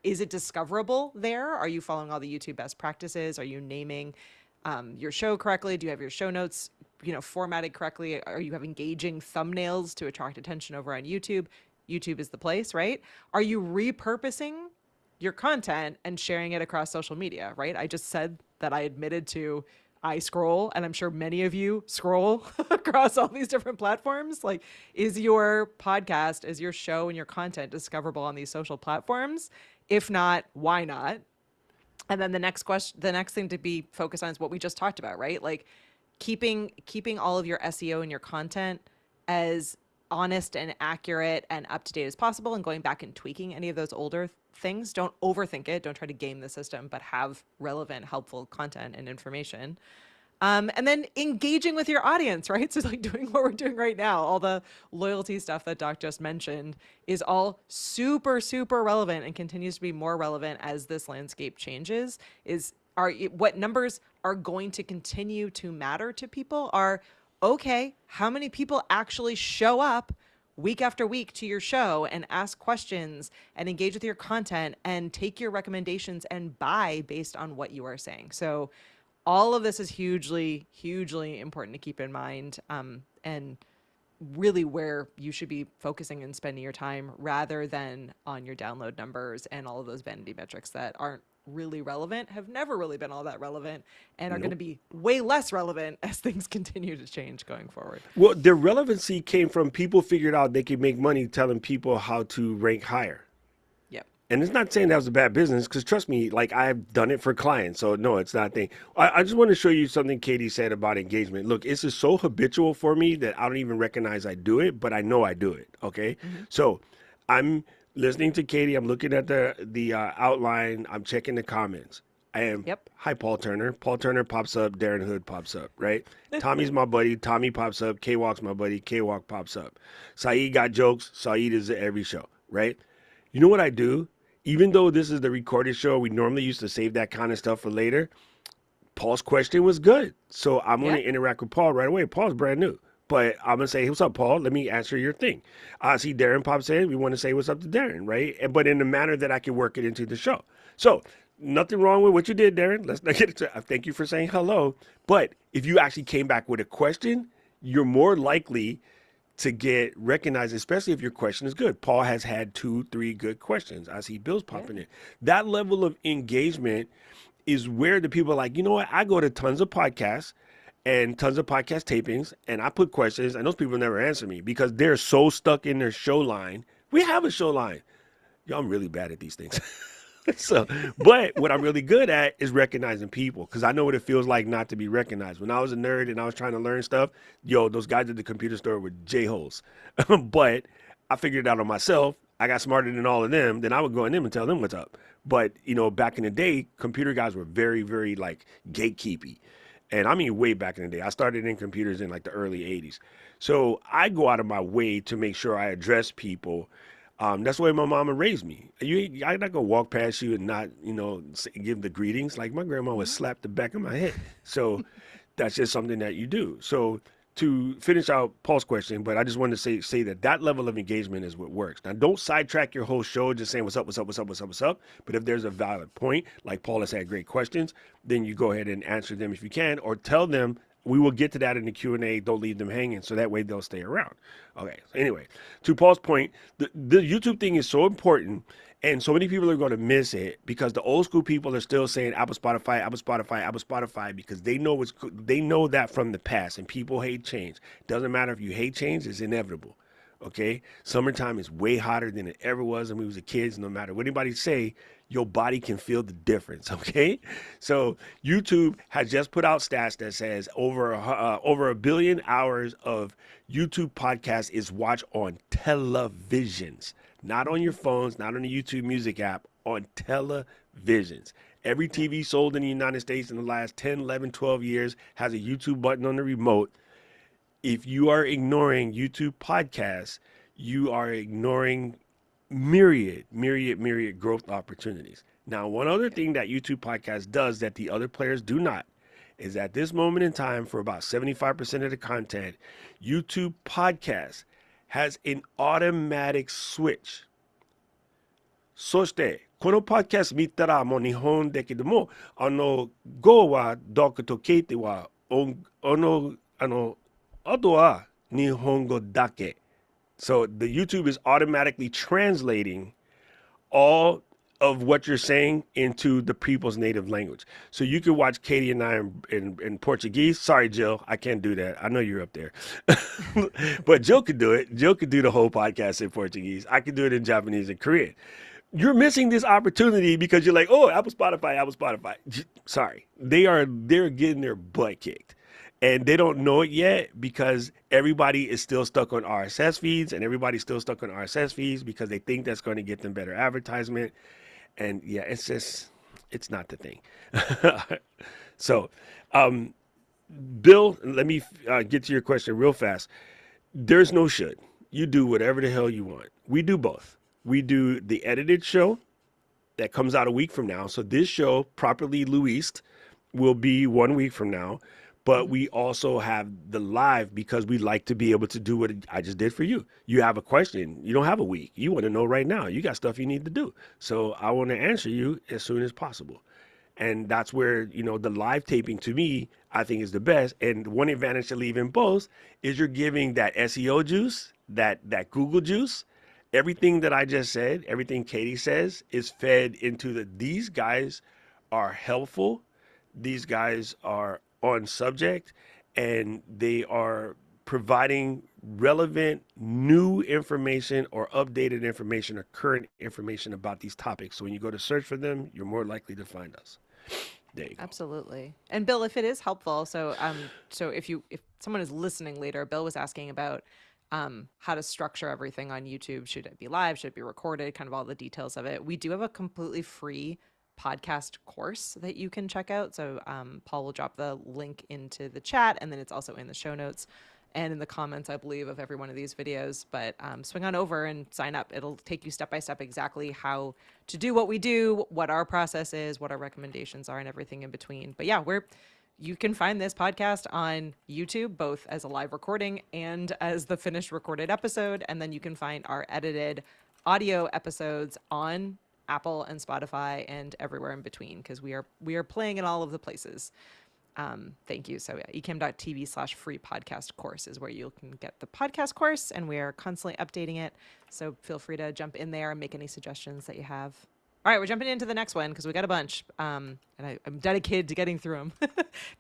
Speaker 2: Is it discoverable there? Are you following all the YouTube best practices? Are you naming your show correctly? Do you have your show notes, formatted correctly? Are you have engaging thumbnails to attract attention over on YouTube? YouTube is the place, right? Are you repurposing your content and sharing it across social media, right? I just said that I admitted to I scroll, and I'm sure many of you scroll across all these different platforms. Like, is your podcast, is your show and your content discoverable on these social platforms? If not, why not? And then the next thing to be focused on is what we just talked about, right? Like keeping all of your SEO and your content as honest and accurate and up to date as possible, and going back and tweaking any of those older things. Don't overthink it. Don't try to game the system, but have relevant, helpful content and information. And then engaging with your audience, right? So like doing what we're doing right now, all the loyalty stuff that Doc just mentioned is all super, super relevant and continues to be more relevant as this landscape changes. What numbers are going to continue to matter to people are, okay, how many people actually show up week after week to your show and ask questions and engage with your content and take your recommendations and buy based on what you are saying. So all of this is hugely, hugely important to keep in mind, and really where you should be focusing and spending your time rather than on your download numbers and all of those vanity metrics that aren't really relevant, have never really been all that relevant, and are going to
Speaker 3: Nope.
Speaker 2: be way less relevant as things continue to change going forward.
Speaker 3: Well, their relevancy came from people figured out they could make money telling people how to rank higher.
Speaker 2: Yep.
Speaker 3: And it's not saying that was a bad business, because trust me, like I've done it for clients. So no, it's not a thing. I just want to show you something Katie said about engagement. Look, it's just so habitual for me that I don't even recognize I do it, but I know I do it. Okay.
Speaker 2: Mm-hmm.
Speaker 3: So I'm listening to Katie. I'm looking at the outline. I'm checking the comments. I am,
Speaker 2: Yep.
Speaker 3: hi, Paul Turner. Paul Turner pops up. Darren Hood pops up, right? Tommy's my buddy. Tommy pops up. K-Walk's my buddy. K-Walk pops up. Saeed got jokes. Saeed is at every show, right? You know what I do? Even though this is the recorded show, we normally used to save that kind of stuff for later. Paul's question was good. So I'm going
Speaker 2: Yeah.
Speaker 3: to interact with Paul right away. Paul's brand new. But I'm going to say, hey, what's up, Paul? Let me answer your thing. I see Darren pops in. We want to say what's up to Darren, right? But in a manner that I can work it into the show. So nothing wrong with what you did, Darren. Let's not get into it. Thank you for saying hello. But if you actually came back with a question, you're more likely to get recognized, especially if your question is good. Paul has had 2, 3 good questions. I see Bill's
Speaker 2: Yeah.
Speaker 3: popping in. That level of engagement is where the people are like, you know what? I go to tons of podcasts and tons of podcast tapings, and I put questions, and those people never answer me because they're so stuck in their show line. We have a show line. Yo, I'm really bad at these things. So, but what I'm really good at is recognizing people, because I know what it feels like not to be recognized. When I was a nerd and I was trying to learn stuff, yo, those guys at the computer store were j-holes. But I figured it out on myself. I got smarter than all of them. Then I would go in them and tell them what's up. But you know, back in the day, computer guys were very, very like gatekeepy. And I mean, way back in the day. I started in computers in like the early 80s. So I go out of my way to make sure I address people. That's the way my mama raised me. I'm not gonna walk past you and not, give the greetings. Like my grandma would
Speaker 2: Mm-hmm.
Speaker 3: slap the back of my head. So that's just something that you do. So to finish out Paul's question, but I just wanted to say that that level of engagement is what works. Now, don't sidetrack your whole show just saying what's up, what's up, what's up, what's up, what's up. But if there's a valid point, like Paul has had great questions, then you go ahead and answer them if you can, or tell them. We will get to that in the Q&A. Don't leave them hanging, so that way they'll stay around. Okay. So anyway, to Paul's point, the YouTube thing is so important, and so many people are going to miss it because the old school people are still saying Apple, Spotify, Apple, Spotify, Apple, Spotify, because they know that from the past, and people hate change. Doesn't matter if you hate change; it's inevitable. Okay, summertime is way hotter than it ever was when we was kids. No matter what anybody say, your body can feel the difference. Okay, so YouTube has just put out stats that says over a billion hours of YouTube podcasts is watched on televisions, not on your phones, not on the YouTube Music app, on televisions. Every TV sold in the United States in the last 10, 11, 12 years has a YouTube button on the remote. If you are ignoring YouTube podcasts, you are ignoring myriad growth opportunities. Now, one other thing that YouTube podcast does that the other players do not is at this moment in time, for about 75% of the content, YouTube podcast has an automatic switch. そして、このポッドキャスト見たらもう日本だけども、Go はどこと聞いては、あとは日本語だけ. So the YouTube is automatically translating all of what you're saying into the people's native language. So you can watch Katie and I in Portuguese. Sorry, Jill, I can't do that. I know you're up there. But Jill could do it. Jill could do the whole podcast in Portuguese. I could do it in Japanese and Korean. You're missing this opportunity because you're like, oh, Apple, Spotify, Apple, Spotify. Sorry. They're getting their butt kicked. And they don't know it yet because everybody is still stuck on RSS feeds, and everybody's still stuck on RSS feeds because they think that's going to get them better advertisement. And yeah, it's not the thing. So, Bill, let me get to your question real fast. There's no should. You do whatever the hell you want. We do both. We do the edited show that comes out a week from now. So this show, properly Luised, will be 1 week from now. But
Speaker 2: Mhm.
Speaker 3: we also have the live because we like to be able to do what I just did for you. You have a question. You don't have a week. You want to know right now. You got stuff you need to do. So I want to answer you as soon as possible. And that's where, the live taping to me, I think is the best. And one advantage to leaving both is you're giving that SEO juice, that Google juice. Everything that I just said, everything Katie says is fed into these guys are helpful. These guys are on subject and they are providing relevant new information or updated information or current information about these topics. So when you go to search for them, you're more likely to find us. There you go.
Speaker 2: Absolutely. And Bill, if it is helpful, so if someone is listening later, Bill was asking about how to structure everything on YouTube. Should it be live? Should it be recorded? Kind of all the details of it. We do have a completely free podcast course that you can check out. So Paul will drop the link into the chat, and then it's also in the show notes and in the comments, I believe, of every one of these videos. But swing on over and sign up. It'll take you step by step exactly how to do what we do, what our process is, what our recommendations are, and everything in between. But yeah, you can find this podcast on YouTube, both as a live recording and as the finished recorded episode. And then you can find our edited audio episodes on Apple and Spotify and everywhere in between, because we are playing in all of the places. Thank you. So yeah, ekim.tv/free podcast course is where you can get the podcast course, and we are constantly updating it. So feel free to jump in there and make any suggestions that you have. All right, we're jumping into the next one because we got a bunch, and I'm dedicated to getting through them.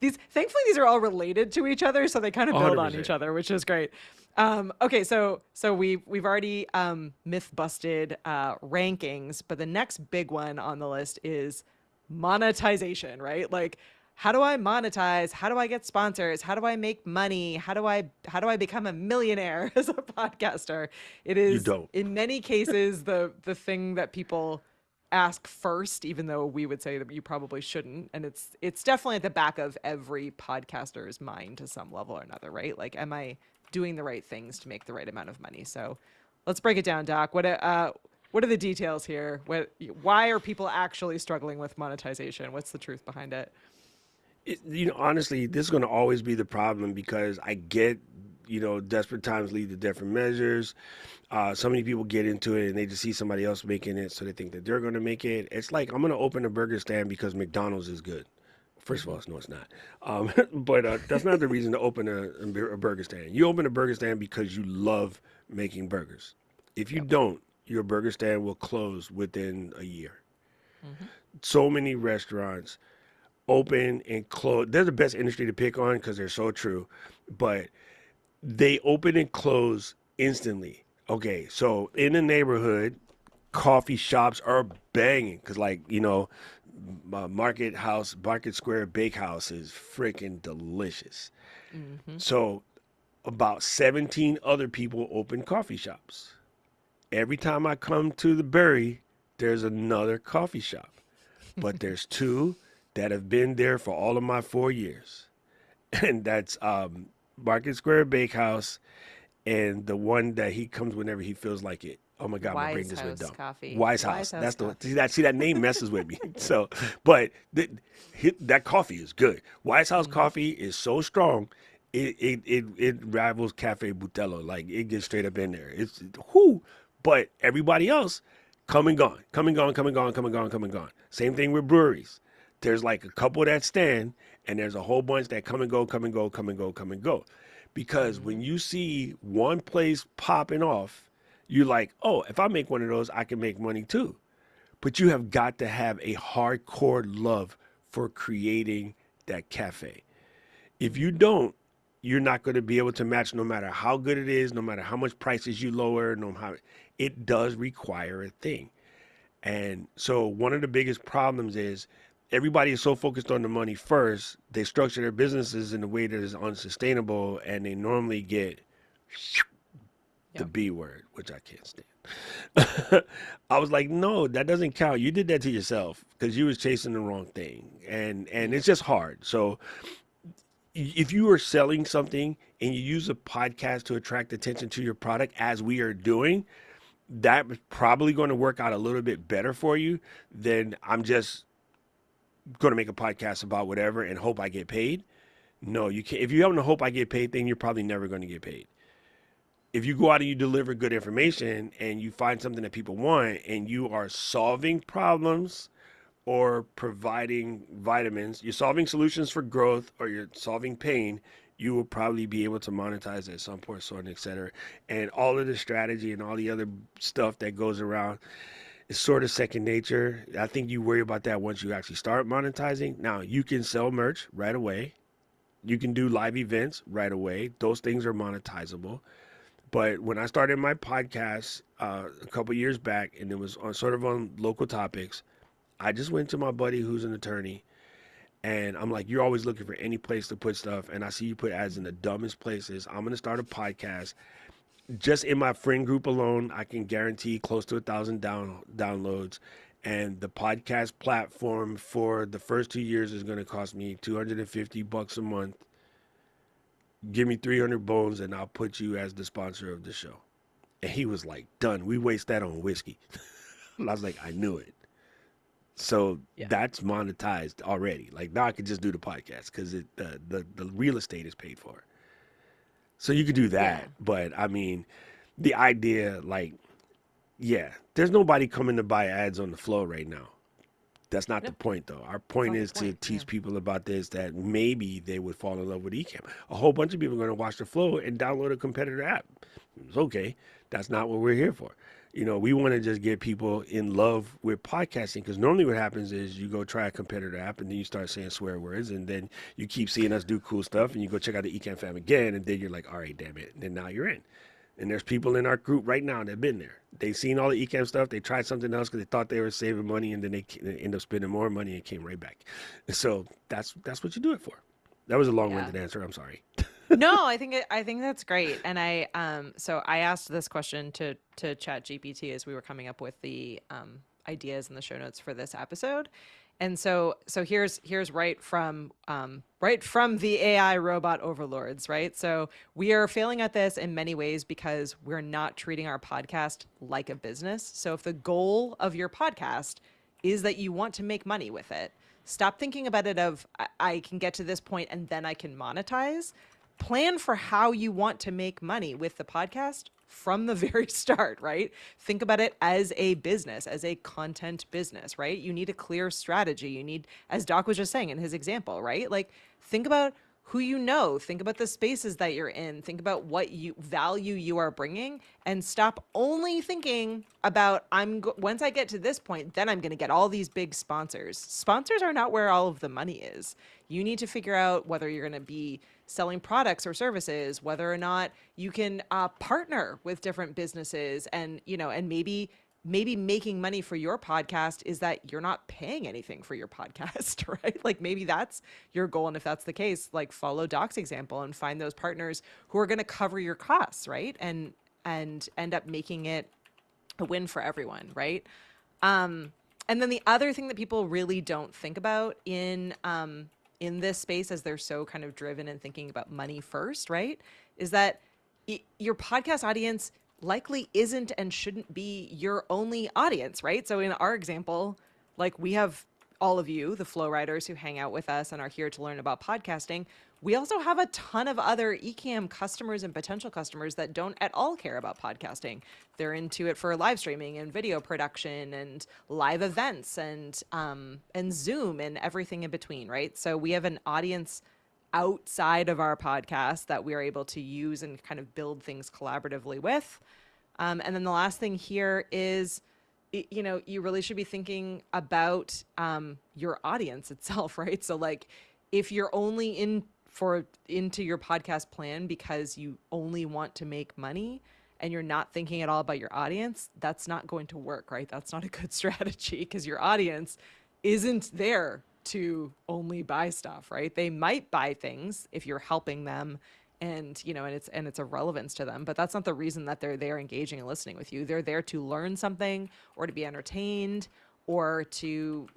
Speaker 2: Thankfully, these are all related to each other, so they kind of build on each
Speaker 3: 100%.
Speaker 2: other, which is great. Okay, so we've already myth busted rankings, but the next big one on the list is monetization, right? Like, how do I monetize? How do I get sponsors? How do I make money? How do I become a millionaire as a podcaster? It
Speaker 3: You
Speaker 2: is
Speaker 3: don't.
Speaker 2: in many cases the thing that people ask first, even though we would say that you probably shouldn't. And it's definitely at the back of every podcaster's mind to some level or another, right? Like, am I doing the right things to make the right amount of money? So let's break it down, Doc. What are the details here? Why are people actually struggling with monetization? What's the truth behind it?
Speaker 3: Honestly, this is going to always be the problem because I get, desperate times lead to desperate measures. So many people get into it and they just see somebody else making it, so they think that they're going to make it. It's like I'm going to open a burger stand because McDonald's is good. First of all, no, it's not. But that's not the reason to open a burger stand. You open a burger stand because you love making burgers. If you
Speaker 2: Yep.
Speaker 3: don't, your burger stand will close within a year.
Speaker 2: Mm-hmm.
Speaker 3: So many restaurants open and close. They're the best industry to pick on because they're so true, but they open and close instantly. Okay, so in the neighborhood, coffee shops are banging because, like, Market Square Bakehouse is freaking delicious.
Speaker 2: Mm-hmm.
Speaker 3: So about 17 other people open coffee shops. Every time I come to the Bury, there's another coffee shop, but there's two that have been there for all of my 4 years, and that's Market Square Bakehouse and the one that he comes whenever he feels like it. Oh my God, my brain
Speaker 2: Wise
Speaker 3: just went
Speaker 2: House
Speaker 3: dumb.
Speaker 2: Coffee.
Speaker 3: Wise
Speaker 2: Wise
Speaker 3: House.
Speaker 2: House
Speaker 3: That's the
Speaker 2: Coffee.
Speaker 3: see that name messes with me. So, but that coffee is good. Wise House
Speaker 2: Mm-hmm.
Speaker 3: coffee is so strong, it rivals Cafe Butelo. Like, it gets straight up in there. It's whoo. But everybody else, come and gone, come and gone, come and gone, come and gone, come and gone. Same thing with breweries. There's like a couple that stand, and there's a whole bunch that come and go, come and go, come and go, come and go. Because
Speaker 2: Mm-hmm.
Speaker 3: when you see one place popping off, you're like, oh, if I make one of those, I can make money too. But you have got to have a hardcore love for creating that cafe. If you
Speaker 2: Mm-hmm.
Speaker 3: don't, you're not going to be able to match no matter how good it is, no matter how much prices you lower, no how it does require a thing. And so one of the biggest problems is everybody is so focused on the money first, they structure their businesses in a way that is unsustainable and they normally get the
Speaker 2: Yep.
Speaker 3: B word, which I can't stand. I was like, no, that doesn't count. You did that to yourself because you was chasing the wrong thing. And it's
Speaker 2: Yep.
Speaker 3: just hard. So if you are selling something and you use a podcast to attract attention to your product, as we are doing, that's probably going to work out a little bit better for you than I'm just going to make a podcast about whatever and hope I get paid. No, you can't. If you have a hope I get paid thing, you're probably never going to get paid. If you go out and you deliver good information and you find something that people want and you are solving problems or providing vitamins, you're solving solutions for growth or you're solving pain, you will probably be able to monetize at some point, so on, et cetera. And all of the strategy and all the other stuff that goes around is sort of second nature. I think you worry about that once you actually start monetizing. Now, you can sell merch right away. You can do live events right away. Those things are monetizable. But when I started my podcast a couple years back, and it was on sort of on local topics, I just went to my buddy who's an attorney, and I'm like, "You're always looking for any place to put stuff, and I see you put ads in the dumbest places. I'm gonna start a podcast. Just in my friend group alone, I can guarantee close to 1,000 downloads." And the podcast platform for the first 2 years is going to cost me $250 a month. Give me 300 bones and I'll put you as the sponsor of the show. And he was like, done. We waste that on whiskey. I was like, I knew it. So
Speaker 2: Yeah.
Speaker 3: that's monetized already. Like now I could just do the podcast because the real estate is paid for. So you could do
Speaker 2: Yeah.
Speaker 3: that. But I mean, the idea, like, yeah, there's nobody coming to buy ads on the flow right now. That's not the
Speaker 2: No,
Speaker 3: point, though. Our
Speaker 2: that's
Speaker 3: point
Speaker 2: not the
Speaker 3: is to
Speaker 2: point. Yeah.
Speaker 3: teach people about this, that maybe they would fall in love with Ecamm. A whole bunch of people are going to watch the flow and download a competitor app. It's okay. That's not what we're here for. You know, we want to just get people in love with podcasting because normally what happens is you go try a competitor app and then you start saying swear words and then you keep seeing us do cool stuff and you go check out the Ecamm fam again and then you're like, all right, damn it. And then now you're in. And there's people in our group right now that have been there. They've seen all the Ecamm stuff. They tried something else because they thought they were saving money, and then they end up spending more money and came right back. So that's what you do it for. That was a
Speaker 2: Yeah.
Speaker 3: long-winded answer. I'm sorry.
Speaker 2: No, I think that's great. And so I asked this question to Chat GPT as we were coming up with the ideas in the show notes for this episode. And so here's right from the AI robot overlords, right? So we are failing at this in many ways because we're not treating our podcast like a business. So if the goal of your podcast is that you want to make money with it, stop thinking about it of I can get to this point and then I can monetize. Plan for how you want to make money with the podcast from the very start, right? Think about it as a business, as a content business, right? You need a clear strategy. You need, as Doc was just saying in his example, right? Like, think about who you know, think about the spaces that you're in, think about what you value you are bringing, and stop only thinking about once I get to this point, then I'm going to get all these big sponsors. Sponsors are not where all of the money is. You need to figure out whether you're going to be selling products or services, whether or not you can partner with different businesses, and and maybe making money for your podcast is that you're not paying anything for your podcast, right? Like maybe that's your goal. And if that's the case, like follow Doc's example and find those partners who are going to cover your costs, right? And end up making it a win for everyone, right? And then the other thing that people really don't think about in this space, as they're so kind of driven and thinking about money first, right, is that your podcast audience likely isn't and shouldn't be your only audience, right? So in our example, like we have all of you, the flow riders who hang out with us and are here to learn about podcasting. We also have a ton of other Ecamm customers and potential customers that don't at all care about podcasting. They're into it for live streaming and video production and live events and Zoom and everything in between, right? So we have an audience outside of our podcast that we are able to use and kind of build things collaboratively with. And then the last thing here is, you really should be thinking about your audience itself, right? So like if you're only into your podcast plan because you only want to make money and you're not thinking at all about your audience, that's not going to work, right? That's not a good strategy because your audience isn't there to only buy stuff, right? They might buy things if you're helping them and it's a relevance to them, but that's not the reason that they're there engaging and listening with you. They're there to learn something or to be entertained or to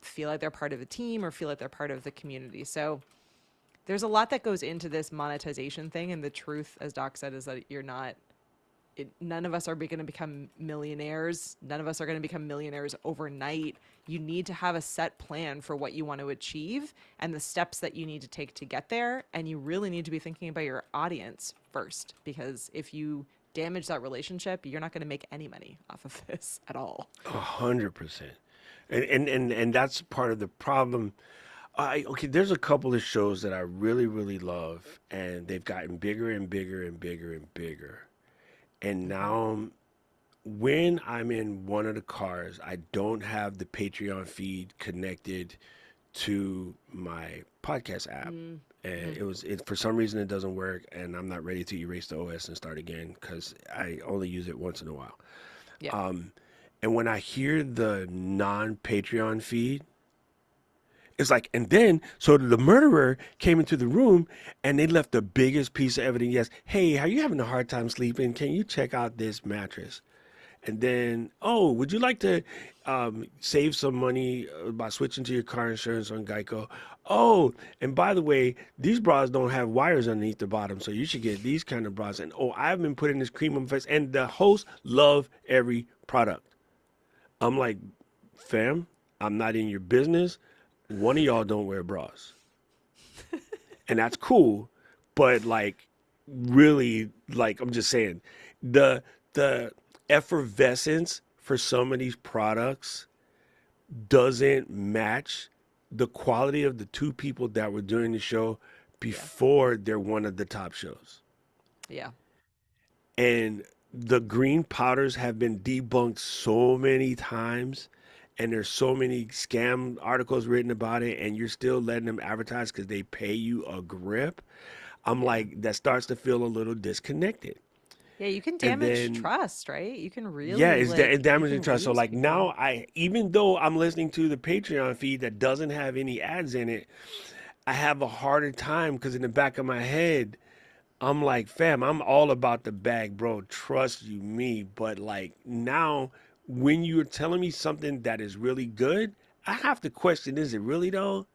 Speaker 2: feel like they're part of the team or feel like they're part of the community. So there's a lot that goes into this monetization thing, and the truth, as Doc said, is that you're not none of us are going to become millionaires. None of us are going to become millionaires overnight. You need to have a set plan for what you want to achieve and the steps that you need to take to get there. And you really need to be thinking about your audience first, because if you damage that relationship, you're not going to make any money off of this at all.
Speaker 3: 100%. And that's part of the problem. Okay, there's a couple of shows that I really, really love, and they've gotten bigger and bigger and bigger and bigger. And
Speaker 2: Mm-hmm.
Speaker 3: now, when I'm in one of the cars, I don't have the Patreon feed connected to my podcast app. And
Speaker 2: Mm-hmm.
Speaker 3: for some reason it doesn't work, and I'm not ready to erase the OS and start again because I only use it once in a while.
Speaker 2: Yeah.
Speaker 3: Um, and when I hear the non-Patreon feed, it's like, and then, so the murderer came into the room and they left the biggest piece of evidence. Yes, hey, are you having a hard time sleeping? Can you check out this mattress? And then, oh, would you like to save some money by switching to your car insurance on Geico? Oh, and by the way, these bras don't have wires underneath the bottom, so you should get these kind of bras. And oh, I've been putting this cream on my face, and the hosts love every product. I'm like, fam, I'm not in your business. One of y'all don't wear bras, and that's cool. But like, really, like, I'm just saying, the the effervescence for some of these products doesn't match the quality of the two people that were doing the show
Speaker 2: Yeah.
Speaker 3: before they're one of the top shows.
Speaker 2: Yeah.
Speaker 3: And the green powders have been debunked so many times, and there's so many scam articles written about it, and you're still letting them advertise because they pay you a grip. I'm
Speaker 2: Yeah.
Speaker 3: like, that starts to feel a little disconnected.
Speaker 2: Yeah. You can
Speaker 3: And
Speaker 2: damage
Speaker 3: then,
Speaker 2: trust, right? You can
Speaker 3: yeah,
Speaker 2: really,
Speaker 3: it's
Speaker 2: like, you
Speaker 3: damaging
Speaker 2: can
Speaker 3: trust. So
Speaker 2: lose
Speaker 3: like
Speaker 2: people.
Speaker 3: now, even though I'm listening to the Patreon feed that doesn't have any ads in it, I have a harder time because in the back of my head, I'm like, fam, I'm all about the bag, bro. Trust you, me. But like now, when you're telling me something that is really good, I have to question, is it really though?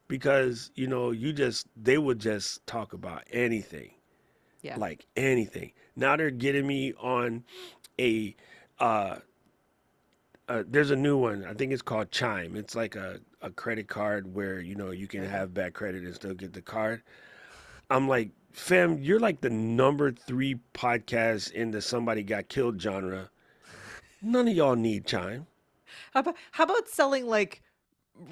Speaker 3: Because they would just talk about anything,
Speaker 2: Yeah.
Speaker 3: like anything. Now they're getting me on a uh there's a new one. I think it's called Chime. It's like a credit card where you can
Speaker 2: Okay.
Speaker 3: have bad credit and still get the card. I'm like, fam, you're like the number three podcast in the somebody got killed genre. None of y'all need Chime.
Speaker 2: How about selling like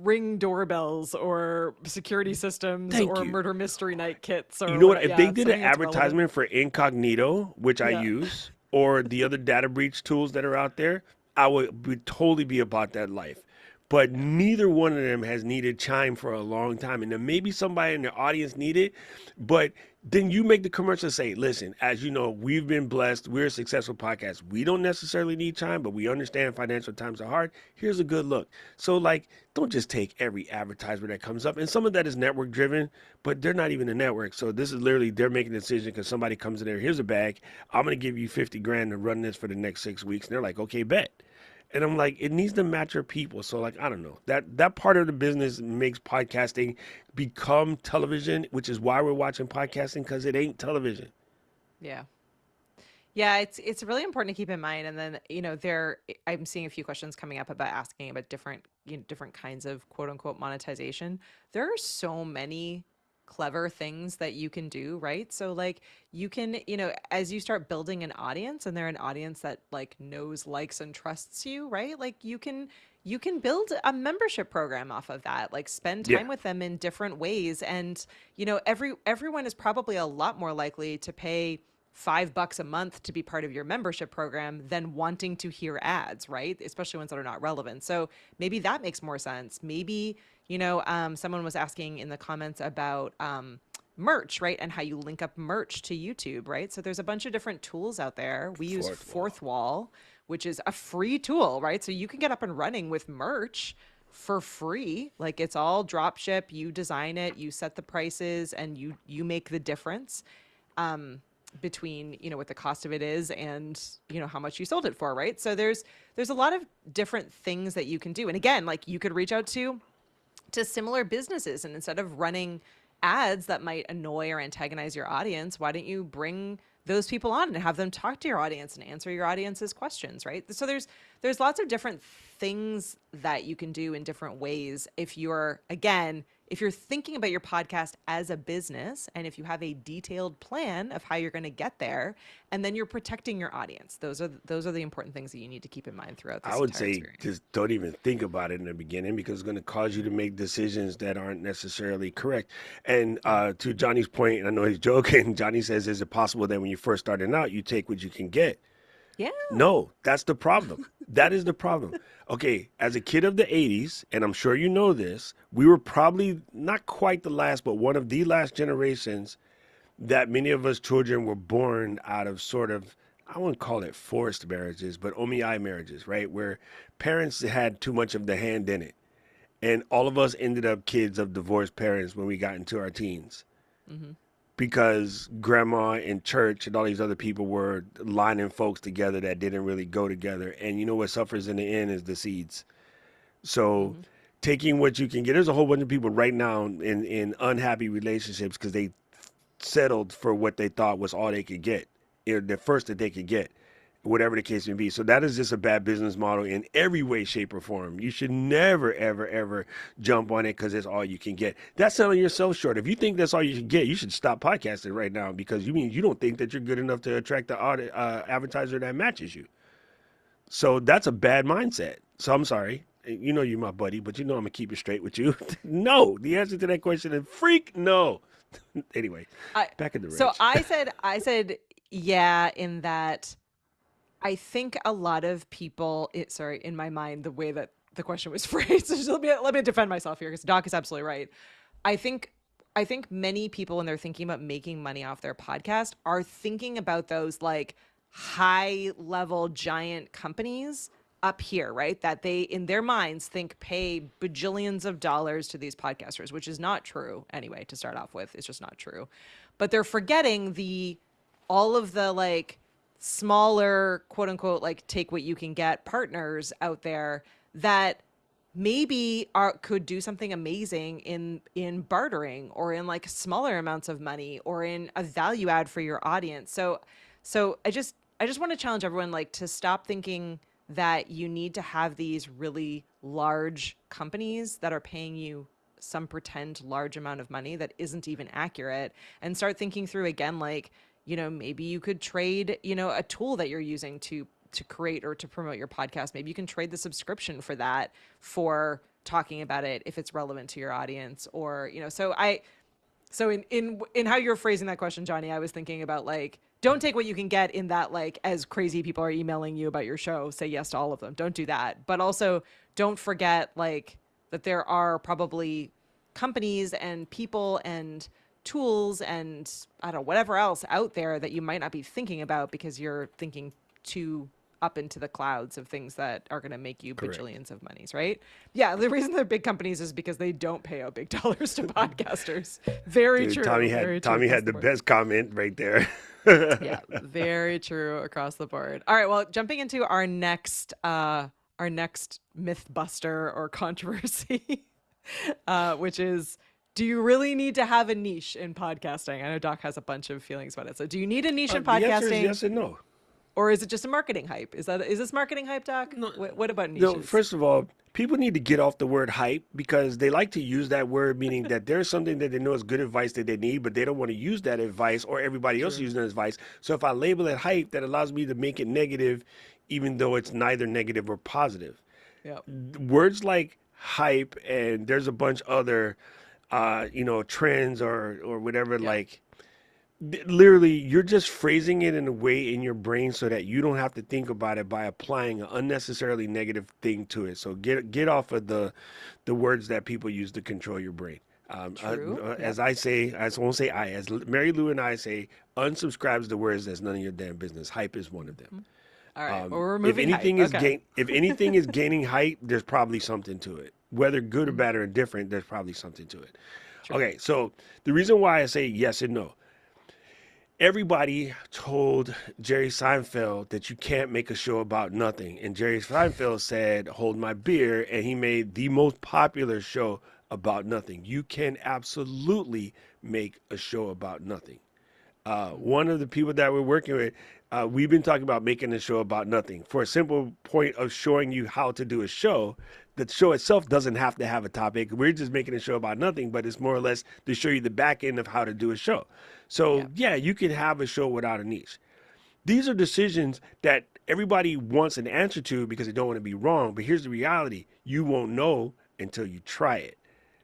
Speaker 2: Ring doorbells or security systems
Speaker 3: Thank
Speaker 2: or
Speaker 3: you.
Speaker 2: murder mystery night kits
Speaker 3: You
Speaker 2: or
Speaker 3: know what?
Speaker 2: what?
Speaker 3: If they
Speaker 2: Yeah,
Speaker 3: did an
Speaker 2: something that's relevant.
Speaker 3: advertisement for Incognito, which I
Speaker 2: Yeah.
Speaker 3: use, or the other data breach tools that are out there, I would totally be about that life. But
Speaker 2: Yeah.
Speaker 3: neither one of them has needed Chime for a long time. And then maybe somebody in the audience need it, but then you make the commercial and say, listen, as you know, we've been blessed. We're a successful podcast. We don't necessarily need Chime, but we understand financial times are hard. Here's a good look. So, like, don't just take every advertisement that comes up. And some of that is network driven, but they're not even a network. So this is literally they're making a decision because somebody comes in there, here's a bag. I'm going to give you 50 grand to run this for the next 6 weeks. And they're like, okay, bet. And I'm like, it needs to match your people. So like, I don't know. That part of the business makes podcasting become television, which is why we're watching podcasting because it ain't television.
Speaker 2: Yeah. Yeah, it's really important to keep in mind. And then, I'm seeing a few questions coming up about asking about different kinds of quote unquote monetization. There are so many clever things that you can do, right? So like you can, as you start building an audience and they're an audience that like knows, likes and trusts you, right? Like you can build a membership program off of that. Like spend
Speaker 3: Yeah.
Speaker 2: time with them in different ways, and everyone is probably a lot more likely to pay $5 a month to be part of your membership program than wanting to hear ads, right? Especially ones that are not relevant. So maybe that makes more sense. Maybe, someone was asking in the comments about merch, right? And how you link up merch to YouTube, right? So there's a bunch of different tools out there. We use
Speaker 3: Fourth wall.
Speaker 2: Fourth Wall, which is a free tool, right? So you can get up and running with merch for free. Like it's all drop ship, you design it, you set the prices, and you make the difference between what the cost of it is and how much you sold it for, right? So there's a lot of different things that you can do. And again, like you could reach out to similar businesses, and instead of running ads that might annoy or antagonize your audience, why don't you bring those people on and have them talk to your audience and answer your audience's questions, right? So there's lots of different things that you can do in different ways if you're, again, if you're thinking about your podcast as a business and if you have a detailed plan of how you're going to get there, and then you're protecting your audience. Those are the important things that you need to keep in mind throughout
Speaker 3: I
Speaker 2: this
Speaker 3: would
Speaker 2: entire
Speaker 3: say
Speaker 2: experience.
Speaker 3: just don't even think about it in the beginning because it's going to cause you to make decisions that aren't necessarily correct. And to Johnny's point, and I know he's joking, Johnny says, is it possible that when you're first starting out, you take what you can get?
Speaker 2: Yeah.
Speaker 3: No, that's the problem. That is the problem. Okay, as a kid of the 80s, and I'm sure you know this, we were probably not quite the last, but one of the last generations that many of us children were born out of sort of, I wouldn't call it forced marriages, but omi marriages, right? Where parents had too much of the hand in it. And all of us ended up kids of divorced parents when we got into our teens
Speaker 2: Mm-hmm.
Speaker 3: because grandma and church and all these other people were lining folks together that didn't really go together. And you know what suffers in the end is the seeds. So
Speaker 2: Mm-hmm.
Speaker 3: taking what you can get, there's a whole bunch of people right now in unhappy relationships because they settled for what they thought was all they could get, the first that they could get, whatever the case may be. So that is just a bad business model in every way, shape, or form. You should never, ever, ever jump on it because it's all you can get. That's selling yourself short. If you think that's all you should get, you should stop podcasting right now because you mean you don't think that you're good enough to attract the advertiser that matches you. So that's a bad mindset. So I'm sorry. You know you're my buddy, but you know I'm gonna keep it straight with you. No, the answer to that question is freak no. Anyway,
Speaker 2: I,
Speaker 3: back in the
Speaker 2: so
Speaker 3: rich.
Speaker 2: I said yeah, in that I think a lot of people, sorry, in my mind, the way that the question was phrased, so let me defend myself here because Doc is absolutely right. I think I think many people when they're thinking about making money off their podcast are thinking about those like high level giant companies up here, right? That they in their minds think pay bajillions of dollars to these podcasters, which is not true anyway to start off with. It's just not true. But they're forgetting the all of the like smaller quote unquote like take what you can get partners out there that maybe could do something amazing in bartering or in like smaller amounts of money or in a value add for your audience. So I just want to challenge everyone like to stop thinking that you need to have these really large companies that are paying you some pretend large amount of money that isn't even accurate, and start thinking through again like, maybe you could trade, a tool that you're using to create or to promote your podcast. Maybe you can trade the subscription for that, for talking about it if it's relevant to your audience. Or so in how you're phrasing that question, Johnny, I was thinking about like, don't take what you can get in that, like, as crazy people are emailing you about your show, say yes to all of them. Don't do that. But also don't forget like that there are probably companies and people and tools and I don't know, whatever else out there that you might not be thinking about because you're thinking too up into the clouds of things that are going to make you
Speaker 3: Correct.
Speaker 2: bajillions of monies, right? Yeah, the reason they're big companies is because they don't pay out big dollars to podcasters. Very
Speaker 3: Dude,
Speaker 2: true. Very true.
Speaker 3: Tommy
Speaker 2: Across
Speaker 3: had
Speaker 2: the
Speaker 3: the
Speaker 2: board.
Speaker 3: best comment right there.
Speaker 2: Yeah, very true across the board. All right, well, jumping into our next myth buster or controversy, which is, do you really need to have a niche in podcasting? I know Doc has a bunch of feelings about it. So do you need a niche in
Speaker 3: The answer is
Speaker 2: podcasting,
Speaker 3: yes and no.
Speaker 2: or is it just a marketing hype? Is this marketing hype, Doc?
Speaker 3: No,
Speaker 2: What about
Speaker 3: no,
Speaker 2: niches?
Speaker 3: first of all, people need to get off the word hype because they like to use that word, meaning that there's something that they know is good advice that they need, but they don't want to use that advice or everybody else
Speaker 2: True.
Speaker 3: using that advice. So if I label it hype, that allows me to make it negative, even though it's neither negative or positive.
Speaker 2: Yep.
Speaker 3: Words like hype and there's a bunch other, trends or whatever,
Speaker 2: Yep.
Speaker 3: like literally you're just phrasing it in a way in your brain so that you don't have to think about it by applying an unnecessarily negative thing to it. So get off of the words that people use to control your brain.
Speaker 2: True.
Speaker 3: As
Speaker 2: Yep.
Speaker 3: I say, I won't say I, as Mary Lou and I say, unsubscribes to words that's none of your damn business. Hype is one of them.
Speaker 2: All right. Well, we're
Speaker 3: If
Speaker 2: removing hype.
Speaker 3: anything is
Speaker 2: Okay.
Speaker 3: if anything is gaining hype, there's probably something to it. Whether good or
Speaker 2: Mhm.
Speaker 3: bad or indifferent, there's probably something to it.
Speaker 2: True.
Speaker 3: Okay, so the reason why I say yes and no, everybody told Jerry Seinfeld that you can't make a show about nothing. And Jerry Seinfeld said, "Hold my beer." And he made the most popular show about nothing. You can absolutely make a show about nothing. One of the people that we're working with, we've been talking about making a show about nothing for a simple point of showing you how to do a show. The show itself doesn't have to have a topic. We're just making a show about nothing, but it's more or less to show you the back end of how to do a show. So,
Speaker 2: Yep.
Speaker 3: yeah, you can have a show without a niche. These are decisions that everybody wants an answer to because they don't want to be wrong. But here's the reality: you won't know until you try it.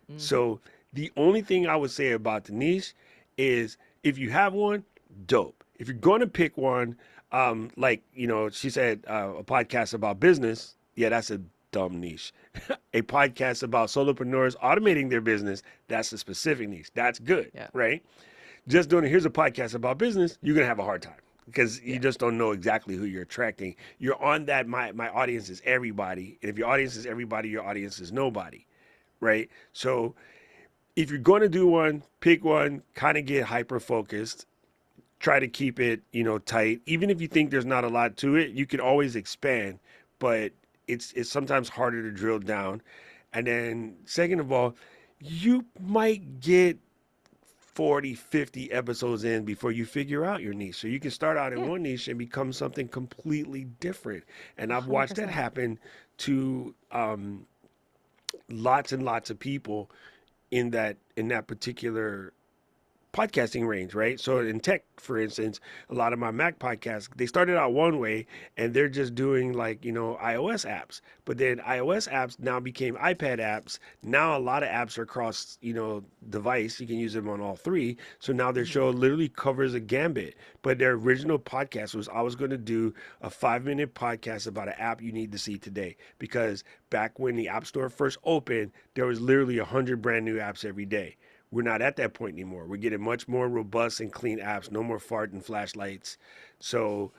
Speaker 2: Hmm.
Speaker 3: So the only thing I would say about the niche is if you have one, dope. If you're going to pick one, like, she said a podcast about business, yeah, that's a dumb niche. A podcast about solopreneurs automating their business, that's a specific niche. That's good,
Speaker 2: Yeah.
Speaker 3: right? Just doing it, here's a podcast about business, you're going to have a hard time because you
Speaker 2: Yeah.
Speaker 3: just don't know exactly who you're attracting. You're on that, my audience is everybody. And if your audience is everybody, your audience is nobody, right? So if you're going to do one, pick one, kind of get hyper focused, try to keep it, tight. Even if you think there's not a lot to it, you can always expand, but it's sometimes harder to drill down. And then second of all, you might get 40, 50 episodes in before you figure out your niche. So you can start out in
Speaker 2: Yeah.
Speaker 3: one niche and become something completely different. And I've watched that
Speaker 2: 100%.
Speaker 3: happen to lots and lots of people in that particular podcasting range, right? So in tech, for instance, a lot of my Mac podcasts, they started out one way and they're just doing like, iOS apps. But then iOS apps now became iPad apps. Now a lot of apps are cross, device. You can use them on all three. So now their
Speaker 2: Hmm.
Speaker 3: show literally covers a gambit. But their original podcast was I was going to do a 5-minute podcast about an app you need to see today. Because back when the App Store first opened, there was literally 100 brand new apps every day. We're not at that point anymore. We're getting much more robust and clean apps, no more fart and flashlights. So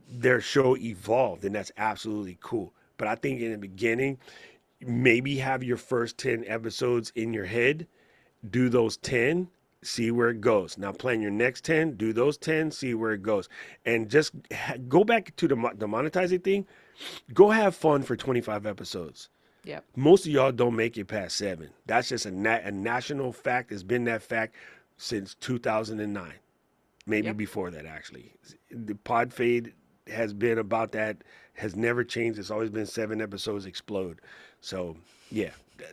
Speaker 3: their show evolved, and that's absolutely cool. But I think in the beginning, maybe have your first 10 episodes in your head, do those 10, see where it goes. Now plan your next 10, do those 10, see where it goes. And just go back to the monetizing thing. Go have fun for 25 episodes.
Speaker 2: Yep.
Speaker 3: Most of y'all don't make it past 7. That's just a national fact. It's been that fact since 2009, maybe
Speaker 2: Yep.
Speaker 3: before that, actually. The pod fade has been about that, has never changed. It's always been 7 episodes explode. So, yeah,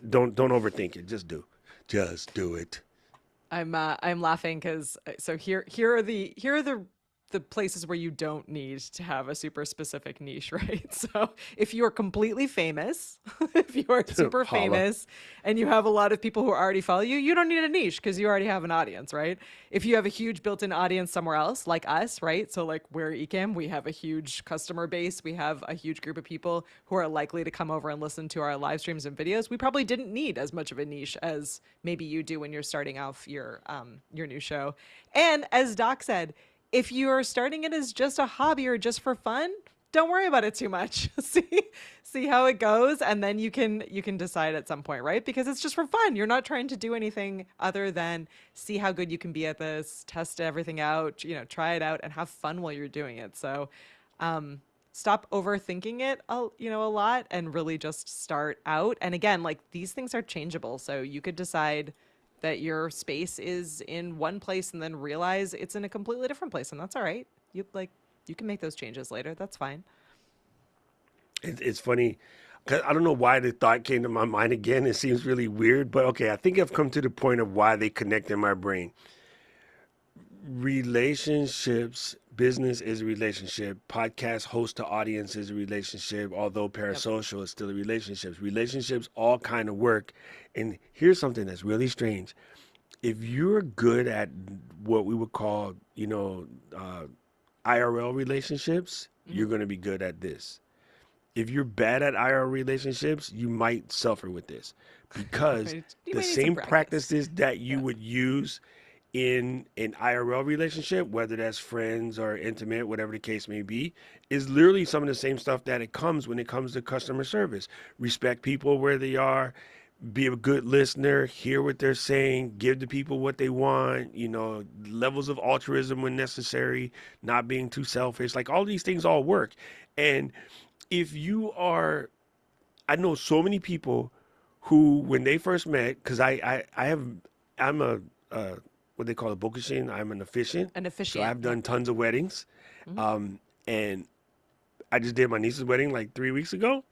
Speaker 3: don't overthink it. Just do it.
Speaker 2: I'm laughing because so here are the places where you don't need to have a super specific niche, right? So if you are completely famous, if you are super
Speaker 3: Holla.
Speaker 2: famous and you have a lot of people who already follow you, you don't need a niche because you already have an audience, right? If you have a huge built-in audience somewhere else, like us, right? So like we're Ecam, we have a huge customer base, we have a huge group of people who are likely to come over and listen to our live streams and videos. We probably didn't need as much of a niche as maybe you do when you're starting off your new show. And as Doc said, if you're starting it as just a hobby or just for fun, don't worry about it too much. See how it goes, and then you can decide at some point, right? Because it's just for fun. You're not trying to do anything other than see how good you can be at this, test everything out, try it out and have fun while you're doing it. So stop overthinking it a lot and really just start out. And again, like these things are changeable. So you could decide that your space is in one place and then realize it's in a completely different place, and that's all right. You can make those changes later. That's fine.
Speaker 3: It's funny. 'Cause I don't know why the thought came to my mind again. It seems really weird, but okay, I think I've come to the point of why they connect in my brain. Relationships, business is a relationship. Podcast host to audience is a relationship. Although
Speaker 2: Yep.
Speaker 3: parasocial is still a relationship. Relationships all kind of work. And here's something that's really strange. If you're good at what we would call, IRL relationships,
Speaker 2: Hmm.
Speaker 3: you're going to be good at this. If you're bad at IRL relationships, you might suffer with this because
Speaker 2: You
Speaker 3: the
Speaker 2: might need some
Speaker 3: same
Speaker 2: practice.
Speaker 3: practices that you
Speaker 2: Yeah.
Speaker 3: would use in an IRL relationship, whether that's friends or intimate, whatever the case may be, is literally some of the same stuff that it comes when it comes to customer service. Respect people where they are, be a good listener, hear what they're saying, give the people what they want, levels of altruism when necessary, not being too selfish. Like all these things all work. And if you are, I know so many people who, when they first met, because I'm what they call a bokushin, I'm an officiant.
Speaker 2: An
Speaker 3: So
Speaker 2: officiant.
Speaker 3: I've
Speaker 2: Yep.
Speaker 3: done tons of weddings.
Speaker 2: Hmm.
Speaker 3: And I just did my niece's wedding like 3 weeks ago.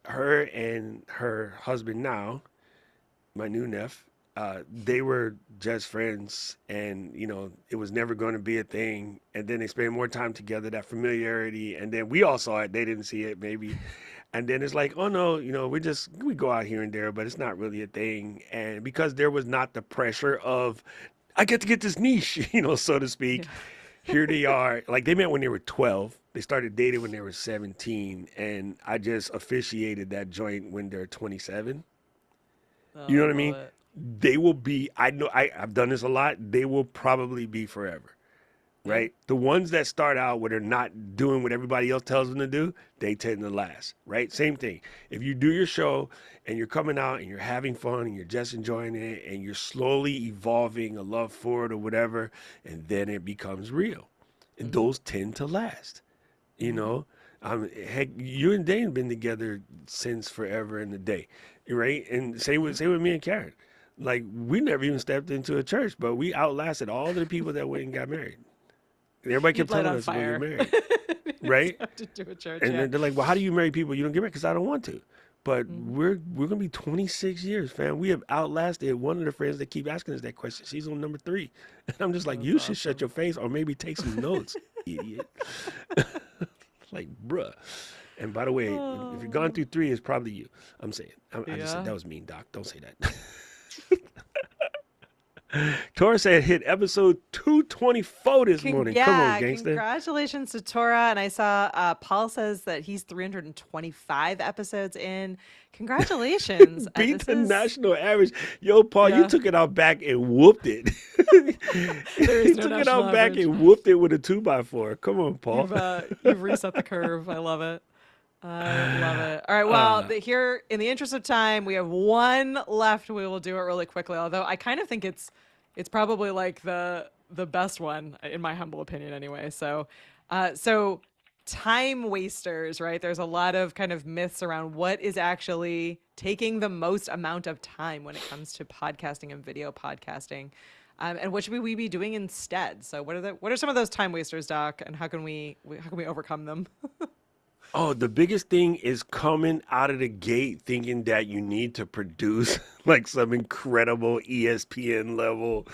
Speaker 3: Her and her husband now, my new nephew, they were just friends, and it was never going to be a thing. And then they spent more time together, that familiarity, and then we all saw it. They didn't see it, maybe. And then it's like, oh no, we go out here and there, but it's not really a thing. And because there was not the pressure of, I get to get this niche, so to
Speaker 2: Yeah.
Speaker 3: speak. Here they are. Like they met when they were 12. They started dating when they were 17, and I just officiated that joint when they're 27. You
Speaker 2: Oh,
Speaker 3: know
Speaker 2: I
Speaker 3: what I
Speaker 2: love
Speaker 3: mean?
Speaker 2: it.
Speaker 3: They will be. I know. I've done this a lot. They will probably be forever.
Speaker 2: Yeah.
Speaker 3: Right? The ones that start out where they're not doing what everybody else tells them to do, they tend to last, right? Same thing. If you do your show and you're coming out and you're having fun and you're just enjoying it and you're slowly evolving a love for it or whatever, and then it becomes real. And
Speaker 2: Hmm.
Speaker 3: those tend to last, you
Speaker 2: Hmm.
Speaker 3: know? Heck, you and Dane been together since forever and a day, right? And
Speaker 2: Hmm.
Speaker 3: say with me and Karen. Like we never even stepped into a church, but we outlasted all of the people that went and got married. Everybody kept
Speaker 2: You'd light
Speaker 3: telling
Speaker 2: on
Speaker 3: us, well, you're
Speaker 2: fire.
Speaker 3: married,
Speaker 2: It's
Speaker 3: right?
Speaker 2: hard to do a church.
Speaker 3: And
Speaker 2: Yeah.
Speaker 3: then they're like, well, how do you marry people you don't get married? Because I don't want to. But
Speaker 2: Hmm.
Speaker 3: we're gonna be 26 years, fam. We have outlasted one of the friends that keep asking us that question. She's on number 3, and I'm just like,
Speaker 2: That's
Speaker 3: you should shut
Speaker 2: awesome.
Speaker 3: your face or maybe take some notes, idiot. Like, bruh. And by the way, if you've gone
Speaker 2: Oh,
Speaker 3: through 3, it's probably you. I'm saying. I just said
Speaker 2: yeah.
Speaker 3: that was mean, Doc. Don't say that. Tora said hit episode 224 this morning. Come on,
Speaker 2: Yeah,
Speaker 3: gangster.
Speaker 2: congratulations to Tora. And I saw Paul says that he's 325 episodes in. Congratulations.
Speaker 3: Beat
Speaker 2: This
Speaker 3: the
Speaker 2: is,
Speaker 3: national average. Yo, Paul, you
Speaker 2: yeah,
Speaker 3: took it out back and whooped it.
Speaker 2: there is
Speaker 3: You
Speaker 2: no
Speaker 3: took it
Speaker 2: national
Speaker 3: out back
Speaker 2: average.
Speaker 3: and whooped it with a 2x4. Come on, Paul.
Speaker 2: You've reset the curve. I love it. I love it. All right. Well,
Speaker 3: Uh,
Speaker 2: here, in the interest of time, we have one left. We will do it really quickly. Although I kind of think it's probably like the best one in my humble opinion, anyway. So time wasters, right? There's a lot of kind of myths around what is actually taking the most amount of time when it comes to podcasting and video podcasting. And what should we be doing instead? So what are some of those time wasters, Doc, and how can we overcome them?
Speaker 3: oh, the biggest thing is coming out of the gate thinking that you need to produce like some incredible ESPN level,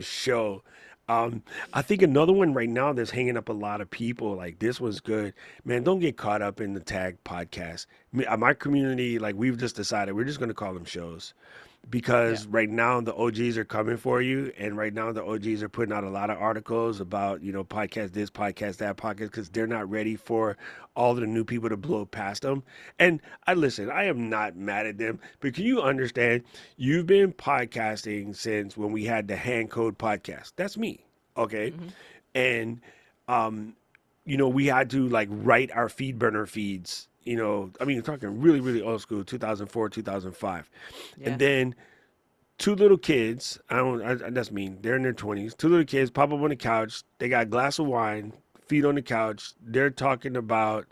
Speaker 3: show. Um, I think another one right now that's hanging up a lot of people, like this one's good. Man, don't get caught up in the tag podcast. My community, like we've just decided we're just going to call them shows
Speaker 2: Yeah.
Speaker 3: because right now the OGs are coming for you, and right now the OGs are putting out a lot of articles about podcast this, podcast that, podcast because they're not ready for all of the new people to blow past them. And I am not mad at them, but can you understand? You've been podcasting since when we had the hand code podcast. That's me, okay,
Speaker 2: Hmm.
Speaker 3: and um, we had to like write our feed burner feeds. I mean, you're talking really, really old school, 2004, 2005. And
Speaker 2: Yeah.
Speaker 3: then two little kids, that's mean, they're in their 20s. Two little kids pop up on the couch. They got a glass of wine, feet on the couch. They're talking about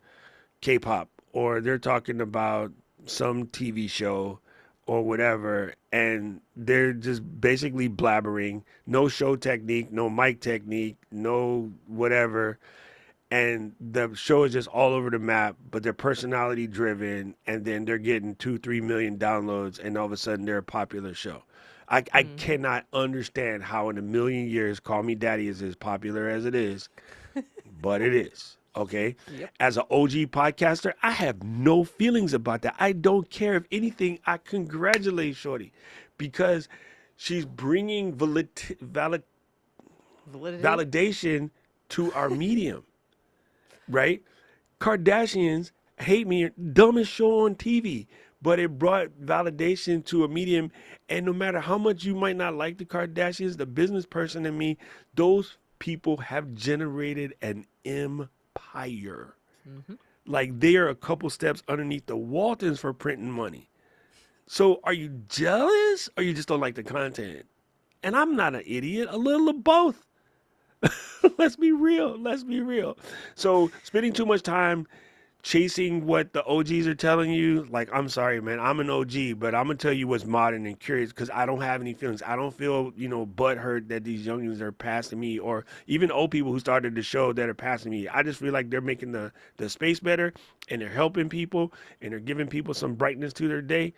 Speaker 3: K-pop or they're talking about some TV show or whatever, and they're just basically blabbering. No show technique, no mic technique, no whatever, and the show is just all over the map, but they're personality driven, and then they're getting 2 3 million downloads, and all of a sudden they're a popular show. I
Speaker 2: Hmm.
Speaker 3: cannot understand how in a million years Call Me Daddy is as popular as it is, but it is. Okay.
Speaker 2: Yep.
Speaker 3: As an OG podcaster, I have no feelings about that. I don't care. If anything, I congratulate Shorty because she's bringing
Speaker 2: Validity.
Speaker 3: validation to our medium, right? Kardashians hate me, dumbest show on TV, but it brought validation to a medium. And no matter how much you might not like the Kardashians, the business person in me, those people have generated an empire.
Speaker 2: Hmm.
Speaker 3: Like they are a couple steps underneath the Waltons for printing money. So are you jealous or you just don't like the content? And I'm not an idiot, a little of both. Let's be real. Let's be real. So spending too much time chasing what the OGs are telling you, like, I'm sorry, man, I'm an OG, but I'm gonna tell you what's modern and curious because I don't have any feelings. I don't feel, butthurt that these youngins are passing me, or even old people who started the show that are passing me. I just feel like they're making the space better, and they're helping people, and they're giving people some brightness to their day.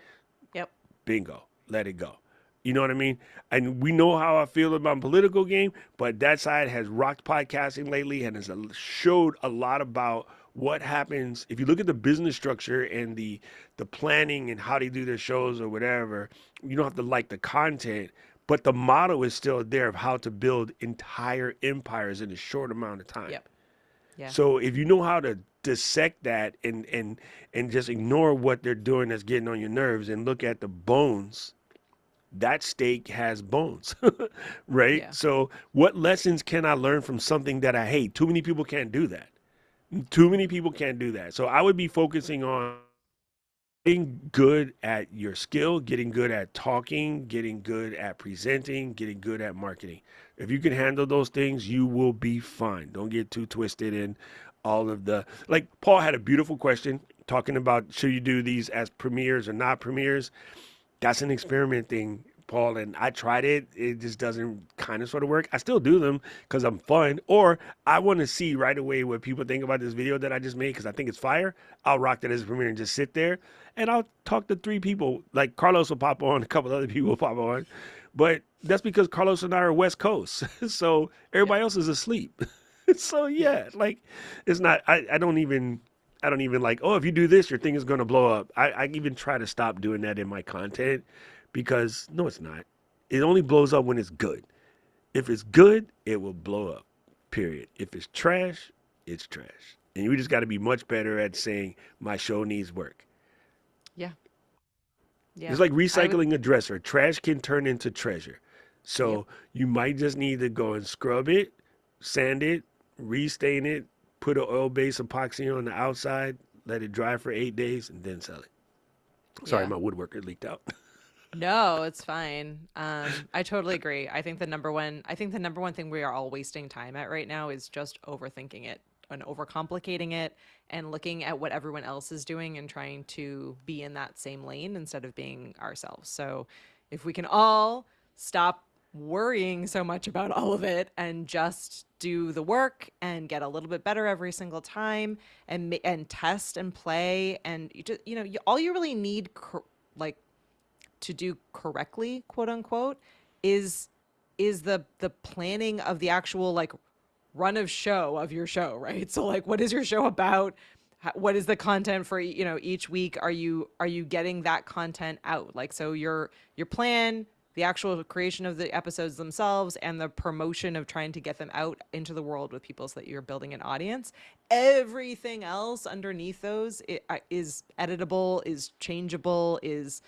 Speaker 2: Yep.
Speaker 3: Bingo, let it go. You know what I mean? And we know how I feel about political game, but that side has rocked podcasting lately and has showed a lot about what happens if you look at the business structure and the planning and how they do their shows or whatever. You don't have to like the content, but the model is still there of how to build entire empires in a short amount of time.
Speaker 2: Yep. Yeah.
Speaker 3: So if you know how to dissect that and just ignore what they're doing that's getting on your nerves and look at the bones, that steak has bones, right?
Speaker 2: Yeah.
Speaker 3: So what lessons can I learn from something that I hate? Too many people can't do that. Too many people can't do that. So I would be focusing on getting good at your skill, getting good at talking, getting good at presenting, getting good at marketing. If you can handle those things, you will be fine. Don't get too twisted in all of the, like Paul had a beautiful question talking about should you do these as premieres or not premieres. That's an experiment thing, Paul, and I tried it. It just doesn't kind of sort of work. I still do them because I'm fun, or I want to see right away what people think about this video that I just made because I think it's fire. I'll rock that as a premiere and just sit there, and I'll talk to 3 people. Like Carlos will pop on, a couple other people will pop on, but that's because Carlos and I are West Coast, so
Speaker 2: Yep.
Speaker 3: everybody else is asleep. So
Speaker 2: Yep.
Speaker 3: yeah, like it's not. I don't even like, oh, if you do this, your thing is going to blow up. I even try to stop doing that in my content because no, it's not. It only blows up when it's good. If it's good, it will blow up, period. If it's trash, it's trash. And you just got to be much better at saying, my show needs work.
Speaker 2: Yeah. Yeah.
Speaker 3: It's like
Speaker 2: I would.
Speaker 3: recycling a dresser. Trash can turn into treasure.
Speaker 2: Yep.
Speaker 3: So you might just need to go and scrub it, sand it, restain it, put an oil-based epoxy on the outside, let it dry for 8 days, and then sell it. Sorry,
Speaker 2: Yeah.
Speaker 3: my woodworker leaked out.
Speaker 2: No, it's fine. I totally agree. I think the number one thing we are all wasting time at right now is just overthinking it and overcomplicating it and looking at what everyone else is doing and trying to be in that same lane instead of being ourselves. So if we can all stop worrying so much about all of it and just do the work and get a little bit better every single time and test and play and all you really need like to do correctly, quote unquote, is the planning of the actual like run of show of your show, right? So like what is your show about? What is the content for each week? Are you getting that content out? Like so your plan, the actual creation of the episodes themselves and the promotion of trying to get them out into the world with people so that you're building an audience. Everything else underneath those is editable, is changeable, is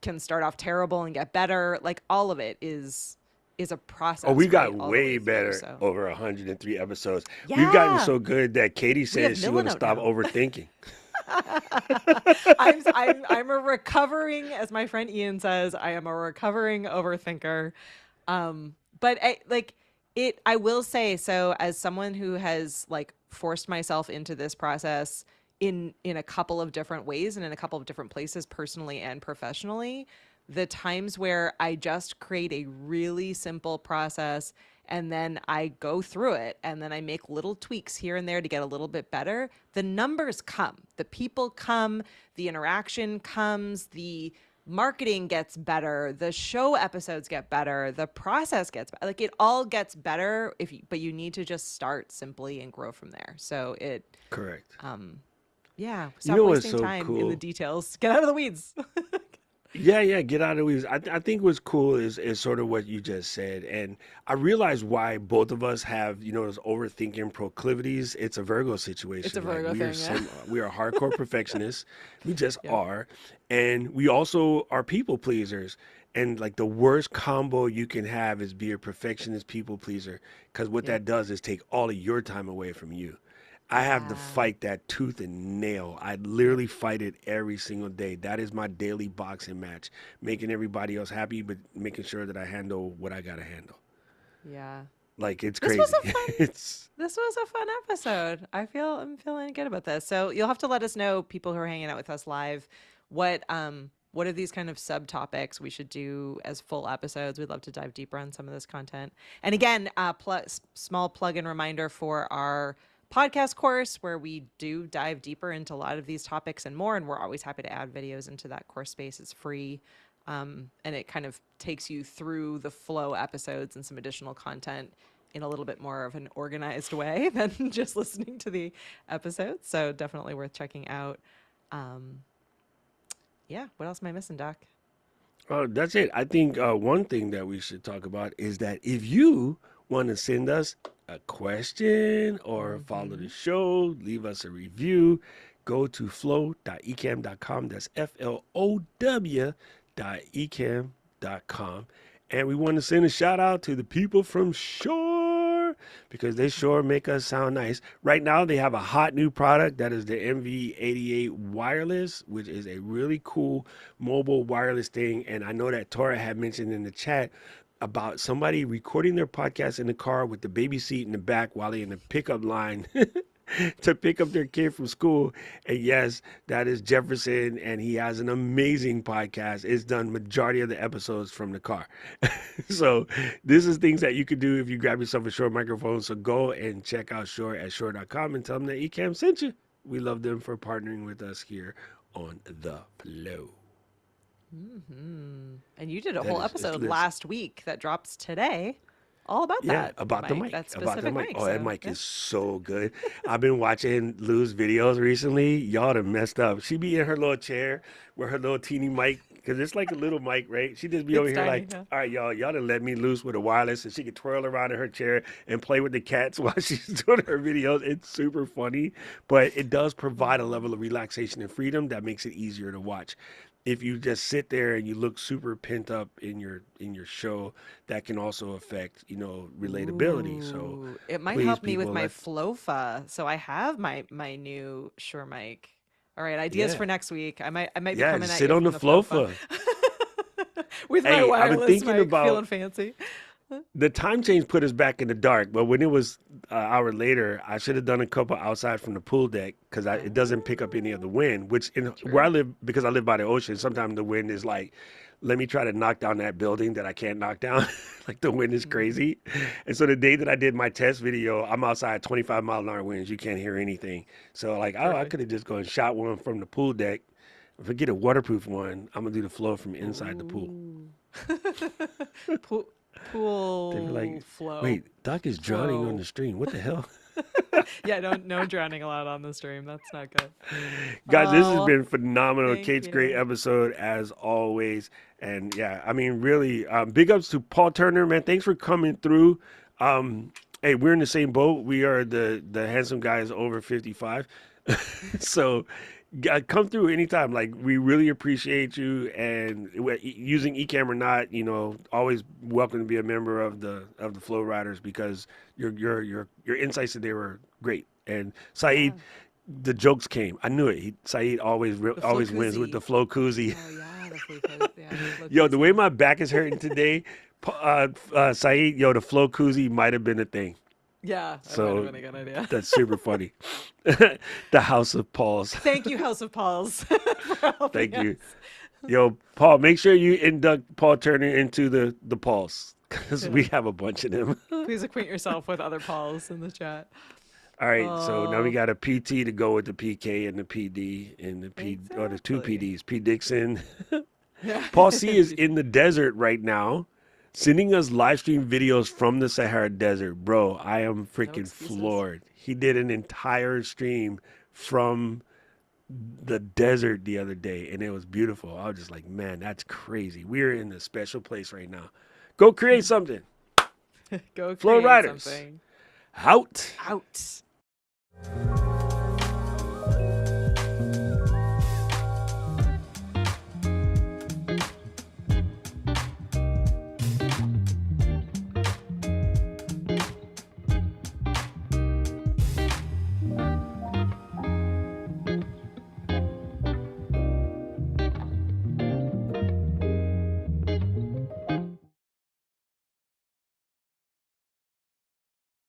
Speaker 2: can start off terrible and get better. Like all of it is a
Speaker 3: Oh, we
Speaker 2: process, right?
Speaker 3: got
Speaker 2: All the way
Speaker 3: way
Speaker 2: through.
Speaker 3: better
Speaker 2: So
Speaker 3: over 103 episodes. We've gotten
Speaker 2: yeah,
Speaker 3: so good that Katie
Speaker 2: we have
Speaker 3: says she's going to
Speaker 2: Milanote
Speaker 3: stop
Speaker 2: now.
Speaker 3: overthinking.
Speaker 2: I'm a recovering, as my friend Ian says, I am a recovering overthinker. But I will say, so as someone who has like forced myself into this process in a couple of different ways and in a couple of different places, personally and professionally, the times where I just create a really simple process and then I go through it and then I make little tweaks here and there to get a little bit better, the numbers come, the people come, the interaction comes, the marketing gets better, the show episodes get better, the process gets better. Like it all gets better but you need to just start simply and grow from there. So
Speaker 3: Correct.
Speaker 2: yeah,
Speaker 3: You
Speaker 2: stop
Speaker 3: know what's
Speaker 2: wasting
Speaker 3: so
Speaker 2: time in the
Speaker 3: cool?
Speaker 2: details. Get out of the weeds.
Speaker 3: Yeah, yeah, get out of the weeds. I think what's cool is sort of what you just said. And I realize why both of us have, those overthinking proclivities. It's a Virgo
Speaker 2: It's a
Speaker 3: situation. Like
Speaker 2: Virgo thing, yeah.
Speaker 3: we are hardcore perfectionists. We just
Speaker 2: Yep.
Speaker 3: are. And we also are people pleasers. And like the worst combo you can have is be a perfectionist people pleaser. Because what
Speaker 2: Yep.
Speaker 3: that does is take all of your time away from you. I have to
Speaker 2: Yeah.
Speaker 3: fight that tooth and nail. I literally fight it every single day. That is my daily boxing match, making everybody else happy, but making sure that I handle what I gotta handle.
Speaker 2: Yeah.
Speaker 3: Like it's
Speaker 2: This was
Speaker 3: crazy.
Speaker 2: a fun
Speaker 3: It's
Speaker 2: this was a fun episode. I'm feeling good about this. So you'll have to let us know, people who are hanging out with us live, what are these kind of subtopics we should do as full episodes. We'd love to dive deeper on some of this content. And again, small plug-in reminder for our podcast course, where we do dive deeper into a lot of these topics and more. And we're always happy to add videos into that course space. It's free. And it kind of takes you through the flow episodes and some additional content in a little bit more of an organized way than just listening to the episodes. So definitely worth checking out. Um, yeah. What else am I missing, Doc?
Speaker 3: that's it. I think one thing that we should talk about is that if you want to send us a question or follow the
Speaker 2: Mm-hmm.
Speaker 3: show, leave us a review, go to flow.ecam.com. That's flow.ecam.com. And we want to send a shout out to the people from Shore because they sure make us sound nice. Right now, they have a hot new product that is the MV88 Wireless, which is a really cool mobile wireless thing. And I know that Tora had mentioned in the chat about somebody recording their podcast in the car with the baby seat in the back while they're in the pickup line to pick up their kid from school. And yes, that is Jefferson, and he has an amazing podcast. It's done majority of the episodes from the car. So this is things that you could do if you grab yourself a Shure microphone. So go and check out Shure at Shure.com and tell them that Ecamm sent you. We love them for partnering with us here on The Flow.
Speaker 2: Mm-hmm. And you did a
Speaker 3: That
Speaker 2: whole
Speaker 3: is, it's
Speaker 2: episode
Speaker 3: listen.
Speaker 2: last week that drops today, all about
Speaker 3: Yeah,
Speaker 2: that
Speaker 3: about the
Speaker 2: mic,
Speaker 3: mic,
Speaker 2: that
Speaker 3: about the
Speaker 2: specific
Speaker 3: mic.
Speaker 2: mic.
Speaker 3: Oh, that
Speaker 2: So
Speaker 3: mic
Speaker 2: yeah.
Speaker 3: is so good. I've been watching Lou's videos recently. Y'all done messed up. She be in her little chair with her little teeny mic, because it's like a little mic, right? She just be over
Speaker 2: It's
Speaker 3: here
Speaker 2: tiny.
Speaker 3: like,
Speaker 2: Yeah.
Speaker 3: all right, y'all done let me loose with a wireless, and she can twirl around in her chair and play with the cats while she's doing her videos. It's super funny, but it does provide a level of relaxation and freedom that makes it easier to watch. If you just sit there and you look super pent up in your show, that can also affect, relatability. So
Speaker 2: Ooh, it might
Speaker 3: please,
Speaker 2: help me with
Speaker 3: people,
Speaker 2: my
Speaker 3: let
Speaker 2: Flofa. So I have my new Shure mic. All right, ideas
Speaker 3: yeah,
Speaker 2: for next week. I might be
Speaker 3: yeah,
Speaker 2: coming
Speaker 3: just
Speaker 2: at
Speaker 3: sit
Speaker 2: you
Speaker 3: on the
Speaker 2: from the Flofa
Speaker 3: flofa.
Speaker 2: with my
Speaker 3: Hey, I've been
Speaker 2: wireless
Speaker 3: thinking
Speaker 2: mic,
Speaker 3: about
Speaker 2: feeling fancy.
Speaker 3: the time change put us back in the dark, but when it was an hour later, I should have done a couple outside from the pool deck because it doesn't pick up any of the
Speaker 2: Oh,
Speaker 3: wind. Which in where I
Speaker 2: true.
Speaker 3: live, because I live by the ocean, sometimes the wind is like, let me try to knock down that building that I can't knock down. Like the wind is
Speaker 2: Mm-hmm.
Speaker 3: crazy, and so the day that I did my test video, I'm outside 25-mile-an-hour winds. You can't hear anything. So like, oh, I could
Speaker 2: Perfect.
Speaker 3: have just gone and shot one from the pool deck. If I get a waterproof one, I'm gonna do the flow from inside the pool.
Speaker 2: Ooh. pool
Speaker 3: They were
Speaker 2: pool
Speaker 3: like,
Speaker 2: flow
Speaker 3: wait, Doc is drowning on
Speaker 2: flow.
Speaker 3: the stream. What the hell?
Speaker 2: Yeah, don't no drowning a lot on the stream. That's not good.
Speaker 3: Guys, this has
Speaker 2: Oh,
Speaker 3: been phenomenal.
Speaker 2: thank
Speaker 3: Kate's great
Speaker 2: you.
Speaker 3: episode as always. And yeah, I mean, really, big ups to Paul Turner, man. Thanks for coming through. Hey, we're in the same boat. We are the handsome guys over 55. So come through anytime. Like, we really appreciate you. And using Ecamm or not, always welcome to be a member of the Flow Riders because your insights today were great. And Saeed,
Speaker 2: Yeah.
Speaker 3: the jokes came. I knew it. Saeed
Speaker 2: The flow
Speaker 3: always wins with the
Speaker 2: koozie.
Speaker 3: flow koozie.
Speaker 2: Oh yeah, the flow koozie. Yeah, the flow
Speaker 3: Yo, the way
Speaker 2: koozie.
Speaker 3: my back is hurting today, Saeed, yo, the flow koozie might have been a thing.
Speaker 2: Yeah, that might have
Speaker 3: So
Speaker 2: been a good idea.
Speaker 3: that's super funny. The House of Pauls.
Speaker 2: Thank you, House of Pauls, for helping
Speaker 3: Thank
Speaker 2: us.
Speaker 3: you. Yo, Paul, make sure you induct Paul Turner into the Pauls because we
Speaker 2: Yeah.
Speaker 3: have a bunch of them.
Speaker 2: Please acquaint yourself with other Pauls in the chat.
Speaker 3: All right, so now we
Speaker 2: Oh,
Speaker 3: got a PT to go with the PK and the PD and or the two
Speaker 2: exactly.
Speaker 3: PDs, P Dixon.
Speaker 2: Yeah.
Speaker 3: Paul C is in the desert right now, sending us live stream videos from the Sahara Desert. Bro, I am
Speaker 2: No
Speaker 3: freaking
Speaker 2: excuses.
Speaker 3: floored. He did an entire stream from the desert the other day, and it was beautiful. I was just like, man, that's crazy. We're in a special place right now. Go create something.
Speaker 2: Go
Speaker 3: Flow
Speaker 2: create
Speaker 3: Riders,
Speaker 2: something.
Speaker 3: out.
Speaker 2: Out.